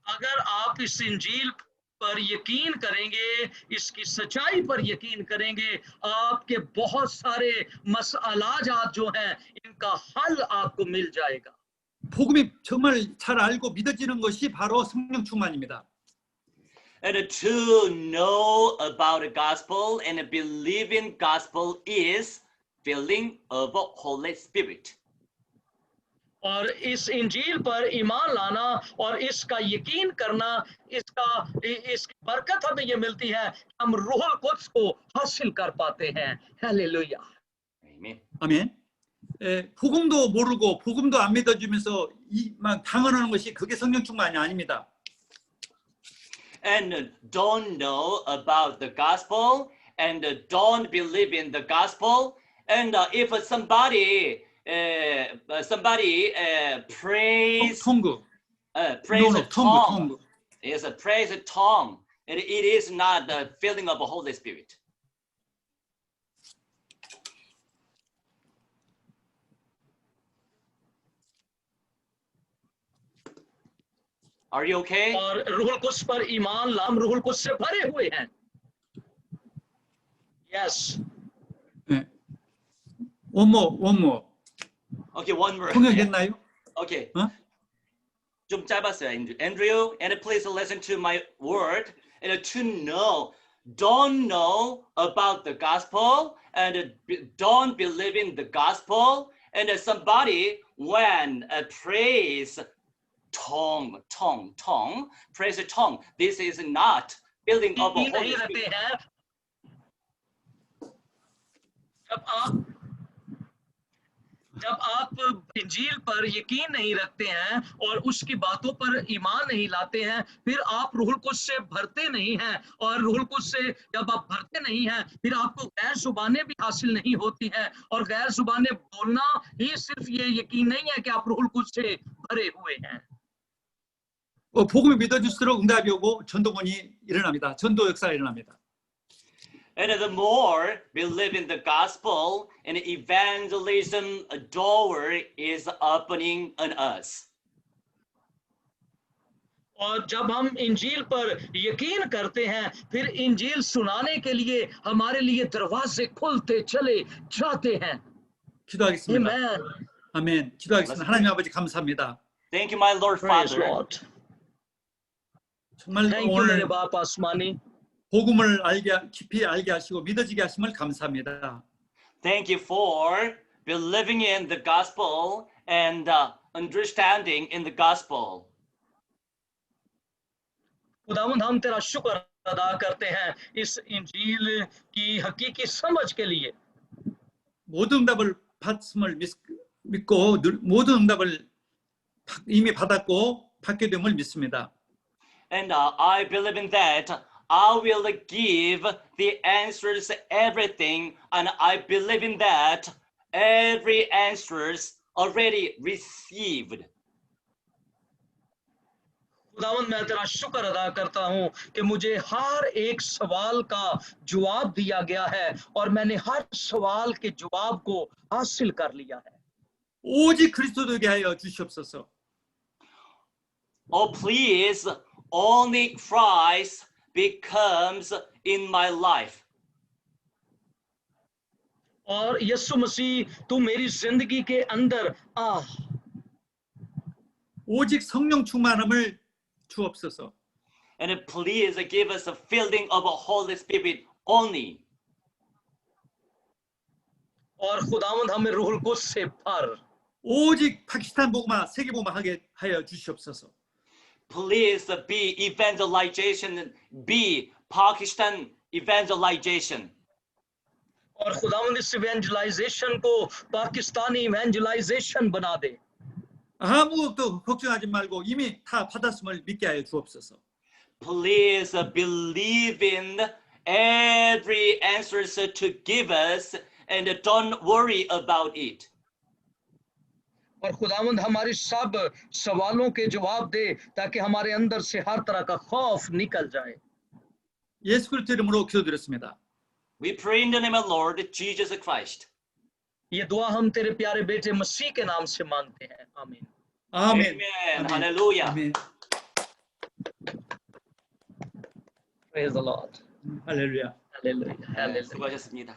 S5: अगर आप इस इंजील पर यकीन करेंगे, इसकी सच्चाई पर यकीन करेंगे, आपके बहुत सारे मसलाजात जो हैं इनका हल आपको मिल जाएगा.
S4: 복음이 정말 잘 알고 믿어지는 것이 바로 성령 충만입니다.
S1: And to know about the gospel and believe in gospel is filling of the Holy Spirit.
S5: और इस इंजील पर ईमान लाना और इसका यकीन करना, इसकी बरकत हमें ये मिलती है, हम रूह कुद्स को हासिल कर पाते हैं. Hallelujah.
S1: Amen.
S4: 아멘. 복음도 모르고 복음도 안 믿어주면서 막 당언하는 것이 그게 성령 충만이 아닙니다.
S1: And don't know about the gospel and don't believe in the gospel. And if somebody praise
S4: 통구.
S1: praise
S4: No,
S1: a tongue,
S4: 통구.
S1: is a praise a tongue, and it is not the filling of the Holy Spirit. Are you okay?
S5: और रूहुल Quds पर ईमान लाम रूहुल Quds से भरे हुए हैं. Yes.
S4: 네. One more.
S1: Okay, one more.
S4: 통역됐나요?
S1: Okay.
S4: 어?
S1: 좀 짧았어요, Andrew. And please listen to my word. And to know, don't know about the gospel and don't believe in the gospel. And somebody when praise tongue, praise tongue. This is not building up a
S5: नहीं
S1: Holy
S5: रहते
S1: Spirit.
S5: हैं. जब आप इंजील पर यकीन नहीं रखते हैं और उसकी बातों पर ईमान नहीं लाते हैं, फिर आप रूहुल कुद्स से भरते नहीं हैं. और रूहुल कुद्स से जब आप भरते नहीं हैं, फिर आपको गैर जुबानें भी हासिल नहीं होती हैं. और गैर जुबानें बोलना ही सिर्फ ये यकीन नहीं है कि आप रूहुल कुद्स से भरे हुए हैं.
S4: 복음이 믿어질수록 응답이 오고 전도권이 일어납니다. 전도 역사가 일어납니다.
S1: And the more believe in the gospel, and evangelism door is opening on us.
S5: और जब हम इंजील पर यकीन करते हैं, फिर इंजील सुनाने के लिए हमारे लिए दरवाजे खुलते चले जाते हैं.
S4: 기도하겠습니다.
S5: Amen.
S4: 아멘. 기도하겠습니다. 하나님 아버지 감사합니다.
S1: Thank you, my Lord
S5: Praise
S1: Father.
S5: Lord.
S4: 정말
S5: Thank you, मेरे
S4: 오늘
S5: बाप आसमानी.
S4: 복음을 깊이 알게 하시고 믿어지게 하심을 감사합니다.
S1: Thank you for believing in the gospel and understanding in the gospel.
S5: खुदावंद हम तेरा शुक्र अदा करते हैं इस इंजील की हकीकी समझ के लिए.
S4: 모든 응답을 받음을 믿고 모든 응답을 이미 받았고 받게 됨을 믿습니다.
S1: And I believe in that. I will give the answers everything, and I believe in that every answers already received.
S5: खुदावंद मैं तेरा शुक्र अदा करता हूँ कि मुझे हर एक सवाल का जवाब दिया गया है और मैंने हर सवाल के जवाब को हासिल कर लिया है.
S4: 오직 그리스도에게 하여 주시옵소서.
S1: Oh, please, only Christ becomes in my life.
S5: और यीशु मसीह तू मेरी जिंदगी के अंदर आ.
S4: 오직 성령 충만함을 주옵소서.
S1: And please give us a filling of a Holy Spirit only.
S5: और खुदावंद हमें रूहुल कुद्स से भर.
S4: 오직 파키스탄 복음화 세계 복음화 하게 하여 주시옵소서.
S1: please be evangelization, be Pakistan evangelization.
S5: और खुदावंद इस इवेंजलाइजेशन को पाकिस्तानी इवेंजलाइजेशन बना दे.
S4: 아무것도 걱정하지 말고 이미 다 받았음을 믿게 하여 주옵소서.
S1: Please believe in every answers to give us and don't worry about it.
S5: और खुदावंद हमारी सब सवालों के जवाब दे ताकि हमारे अंदर से हर तरह का खौफ निकल जाए.
S4: 예수 그리스도 이름으로 기도드렸습니다.
S1: We pray in the name of Lord Jesus Christ.
S5: ये दुआ हम तेरे प्यारे बेटे मसीह के नाम से मांगते हैं. आमीन.
S4: 아멘.
S1: Amen. Hallelujah.
S4: 아멘.
S5: Praise the Lord.
S4: 할렐루야.
S5: Hallelujah. Hallelujah.
S1: 수고하셨습니다.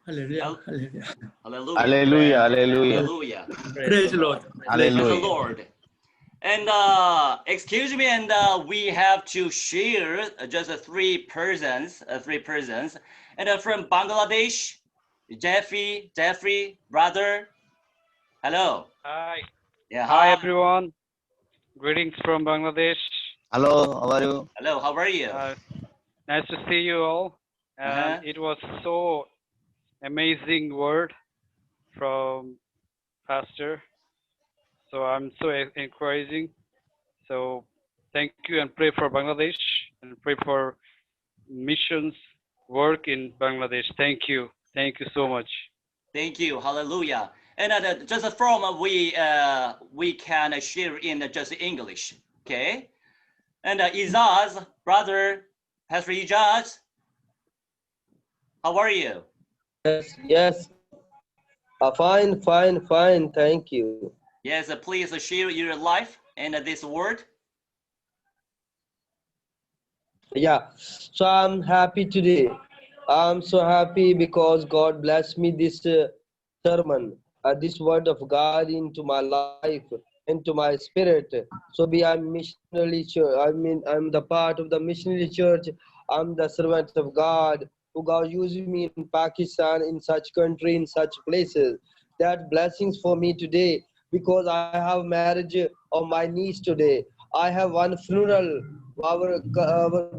S4: 할렐루야. 할렐루야.
S1: Hallelujah.
S2: Hallelujah, hallelujah.
S1: Hallelujah.
S4: Praise the Lord.
S1: Praise the
S2: Hallelujah.
S1: Lord. And excuse me, and we have to share just three persons. And from Bangladesh, Jeffrey, brother. Hello.
S6: Hi.
S1: Yeah.
S6: Hi, everyone. Greetings from Bangladesh.
S2: Hello, how are you?
S1: Hello. How are you?
S6: Nice to see you all.
S1: Uh-huh.
S6: It was so amazing word from Pastor. So I'm so encouraging. So thank you and pray for Bangladesh and pray for missions work in Bangladesh. Thank you. Thank you so much.
S1: Thank you. Hallelujah. And just from we can share in just English. Okay. And Izaz, brother, Pastor Izaz, how are you?
S7: Yes. Fine. Thank you.
S1: Yes, please share your life and this word.
S7: Yeah. So I'm happy today. I'm so happy because God blessed me this sermon, this word of God into my life, into my spirit. So I'm missionary church. I'm the part of the missionary church. I'm the servant of God, who God used me in Pakistan, in such country, in such places. That blessings for me today, because I have marriage of my niece today. I have one funeral. Our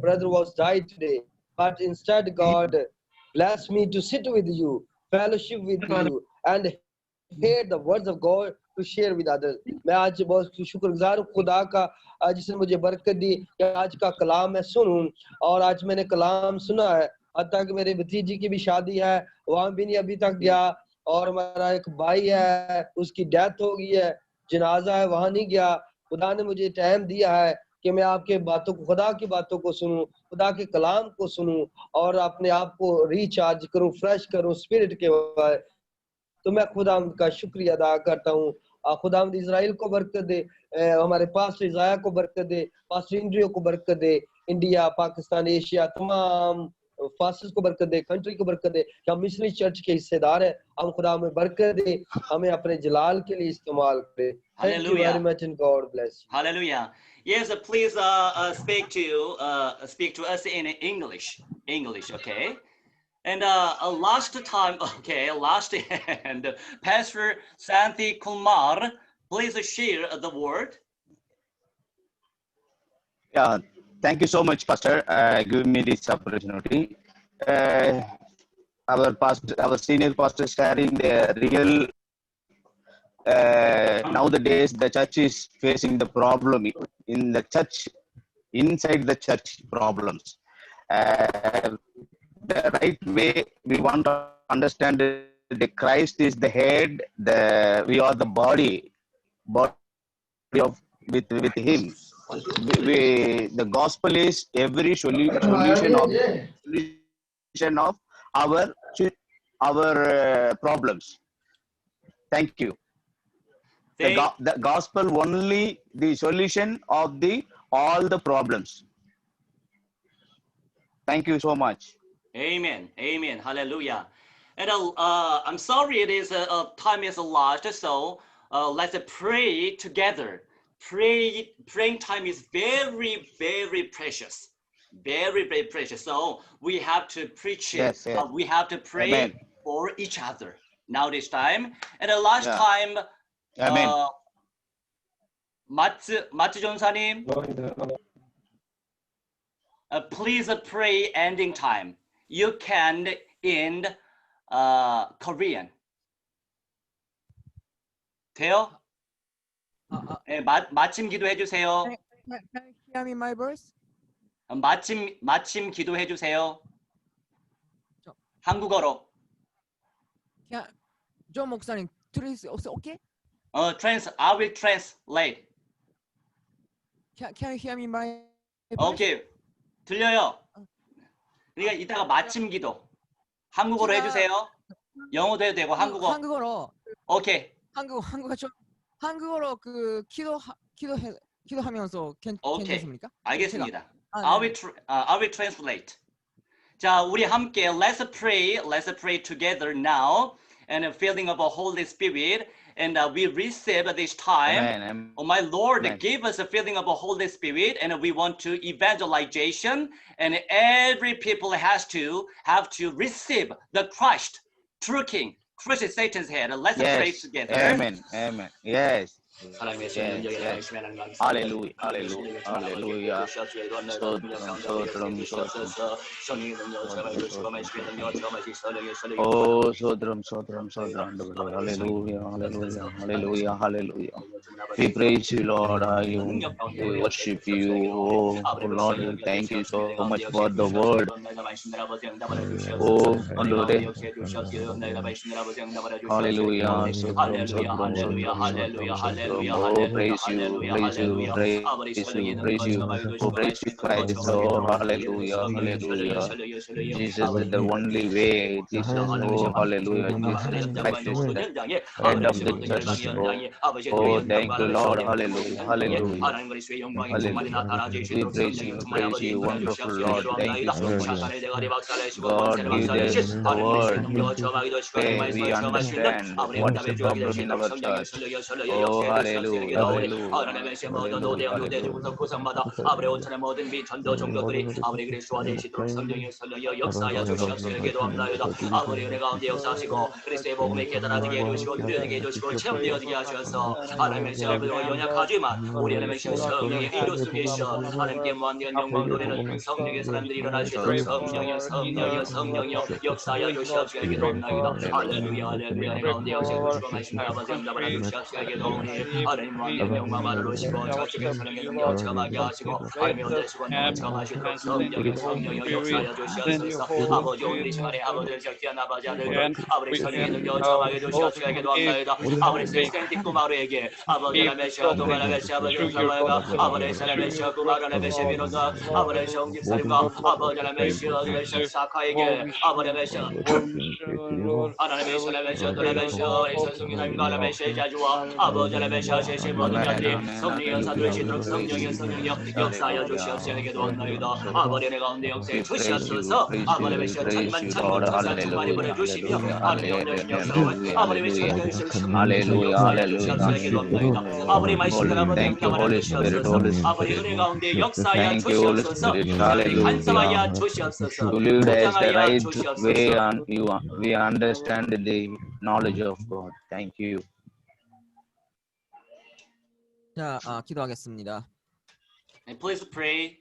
S7: brother was died today. But instead God blessed me to sit with you, fellowship with you, and hear the words of God to share with others. मैं आज बहुत शुक्रगुजार हूँ खुदा का जिसने मुझे बरकत दी कि आज का कलाम मैं सुनूं, और आज मैंने कलाम सुना है. हत्ता कि मेरे भतीजी की भी शादी है, वहाँ भी नहीं अभी तक गया. और हमारा एक भाई है, उसकी डेथ हो गई है, जनाजा है, वहाँ नहीं गया. खुदा ने मुझे टाइम दिया है कि मैं आपके बातों को, खुदा की बातों को सुनूं, खुदा के कलाम को सुनूं और अपने आप को रिचार्ज करूं, फ्रेश करूं स्पिरिट के बाद. तो मैं खुदा का शुक्रिया अदा करता हूं. खुदा इजराइल को बरकत दे, हमारे पास इज़ाया को बरकत दे, पास्टर इंड्रियो को बरकत दे, इंडिया, पाकिस्तान, एशिया, तमाम फासिस को बरकत दे, कंट्री को बरकत दे कि हम मिशनरी चर्च के हिस्सेदार हैं. हम खुदा में बरकत दे, हमें अपने जलाल के लिए इस्तेमाल करे. Thank you very much and God bless you.
S1: Hallelujah. Yes, please speak to us in English, okay? And last time, okay, and Pastor Santi Kumar, please share the word.
S2: Yeah, thank you so much, Pastor, giving me this opportunity. Our senior pastor sharing the real. Nowadays, the church is facing the problem in the church, inside the church problems. The right way we want to understand the Christ is the head, we are the body of with Him. The gospel is every solution of our problems. Thank you. The gospel only the solution of all the problems. Thank you so much.
S1: Amen. Hallelujah. And I'm sorry, it is time is lost, so let's pray together. Praying time is very, very precious. Very, very precious. So we have to preach.
S2: Yes.
S1: We have to pray
S2: Amen.
S1: for each other now this time. And the last time,
S2: Amen.
S1: 마츠 전사님, please pray ending time. You can in Korean. 돼요? 네, 마침 기도해 주세요.
S8: Can you hear me my voice?
S1: 마침 기도해 주세요. 한국어로.
S8: 존 목사님, please, okay?
S1: I will translate.
S8: Can you hear me my voice?
S1: 오케이. 들려요? 그러니까 이따가 마침 기도. 한국어로
S8: 제가-
S1: 해주세요. 영어도 해도 되고 한국어.
S8: 한국어로
S1: 오케이.
S8: 한국어로 그 기도하면서
S1: 오케이.
S8: 괜찮습니까?
S1: 알겠습니다.
S8: 아,
S1: I
S8: 네.
S1: will translate. 자, 우리 함께 let's pray together now, and a feeling of a Holy Spirit, and we receive this time.
S9: Amen.
S1: Oh my Lord,
S9: Amen.
S1: give us a feeling of a Holy Spirit, and we want to evangelization, and every people have to receive the Christ, true King, crush Satan's head. Let's pray
S9: Yes.
S1: together.
S9: Amen. Amen. Yes.
S1: 하나님의
S9: Yes, yes. 할렐루야, 할렐루야, 할렐루야. 오, 소드럼, 할렐루야, 할렐루야, 할렐루야, 할렐루야. We praise you, Lord. We worship you. Oh, Lord, we thank you so much for the word. Oh, Lord. Hallelujah. Oh, praise you, praise you, praise you. Oh, praise you, Christ. Oh, hallelujah, hallelujah. Jesus is the only way. Jesus, oh, hallelujah. Jesus Christ is the head of the church. Oh, thank you, Lord. Hallelujah, hallelujah. Hallelujah. We praise you, wonderful Lord. Thank you so much. God, give us the word. May we understand what's the problem in our church. Oh, hallelujah, hallelujah. Thank you, Holy Spirit. Holy Spirit. Thank you, Holy Spirit. Hallelujah. To lead us the right way and we understand the knowledge of God. Thank you.
S8: 자, 기도하겠습니다.
S1: Please pray.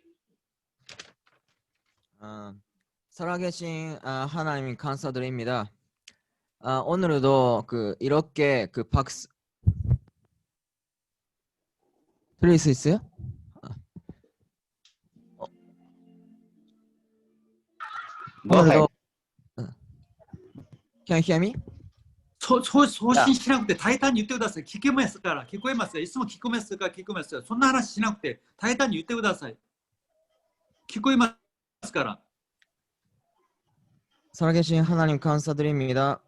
S8: 살아계신 하나님 감사드립니다. 오늘도 이렇게 박수 들릴 수 있어요?
S9: Go ahead.
S8: Can you hear me?
S4: 소신 신학 때 다이탄 유대 다서 기꺼매스 가라 기꺼매스 있으면 기꺼매스가 기꺼매스 손나라 신학 때 다이탄 유대 다서 기꺼매스 가라.
S8: 살아계신 하나님 감사드립니다.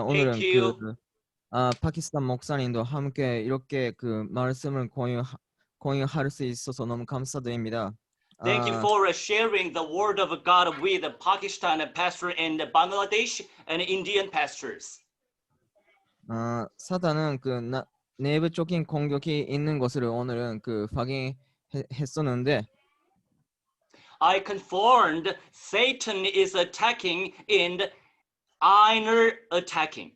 S8: 오늘은
S1: Thank you.
S8: 파키스탄 목사님도 함께 이렇게 말씀을 공유할 수 있어서 너무 감사드립니다.
S1: Thank you for sharing the word of God with the Pakistan pastor and the Bangladesh and Indian pastors.
S8: 사단은 내부적인 공격이 있는 것을 오늘은 확인했었는데
S1: I confirmed Satan is attacking and inner attacking.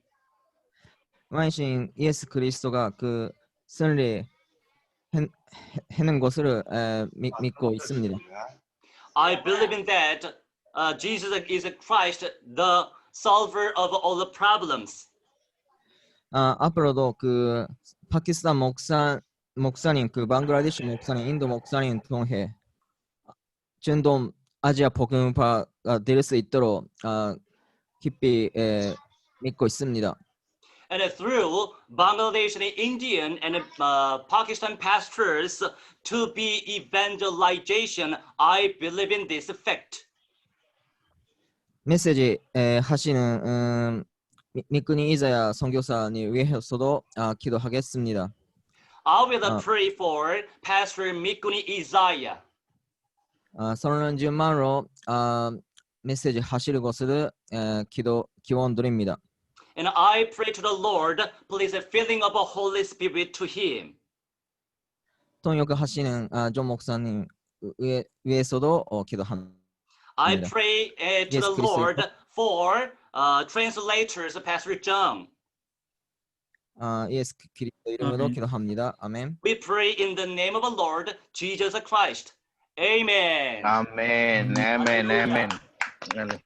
S8: 만신 예수 그리스도가 승리했다는
S10: 해는 것을 믿고 있습니다.
S1: I believe in that Jesus is Christ, the solver of all the problems.
S10: 앞으로도 그 파키스탄 목사님, 그 방글라데시 목사님, 인도 목사님 통해 전도 아시아 복음화가 될 수 있도록 깊이 믿고 있습니다.
S1: And through Bangladesh and Indian and Pakistan pastors to be evangelization, I believe in this fact.
S10: 메시지 하시는 미꾸니 이자야 선교사님 위해서도 기도하겠습니다.
S1: I will pray for Pastor Mikuni Isaiah.
S10: 선언지만으로 메시지 하실 것을 기원드립니다.
S1: And I pray to the Lord, please filling of a Holy Spirit to him.
S10: 통역하시는 존 목사님 위해서도 기도합니다.
S1: I pray to the Lord for translators, Pastor John.
S10: 예수 그리스도 이름으로 기도합니다. 아멘.
S1: We pray in the name of the Lord Jesus Christ. Amen.
S9: Amen. Amen. Amen. Amen.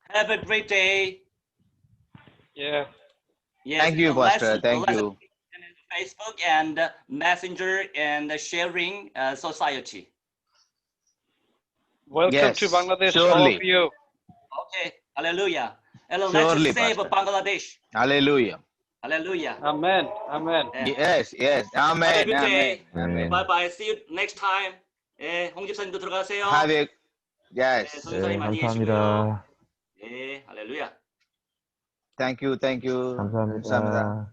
S1: Have a great day.
S6: Yeah.
S1: Yes,
S9: Thank you, Pastor. Thank you.
S1: Facebook and Messenger and sharing society.
S6: Welcome
S9: Yes,
S6: to Bangladesh, all
S9: surely.
S6: of you.
S1: Okay, hallelujah. And
S9: Surely,
S1: let's save
S9: Pastor.
S1: Bangladesh.
S9: Hallelujah.
S1: Hallelujah.
S6: Amen. Amen.
S9: Yes, yes.
S1: Have a
S9: Amen.
S1: good
S9: Amen.
S1: day.
S9: Amen.
S1: Bye bye. See you next time. 예, 홍 집사님도 들어가세요.
S9: Have a
S1: 네,
S9: yes.
S1: 성교사님 많이 계시고요.
S11: 감사합니다.
S1: 예, 할렐루야.
S9: Thank you. Thank you.
S11: 감사합니다.
S9: 감사합니다.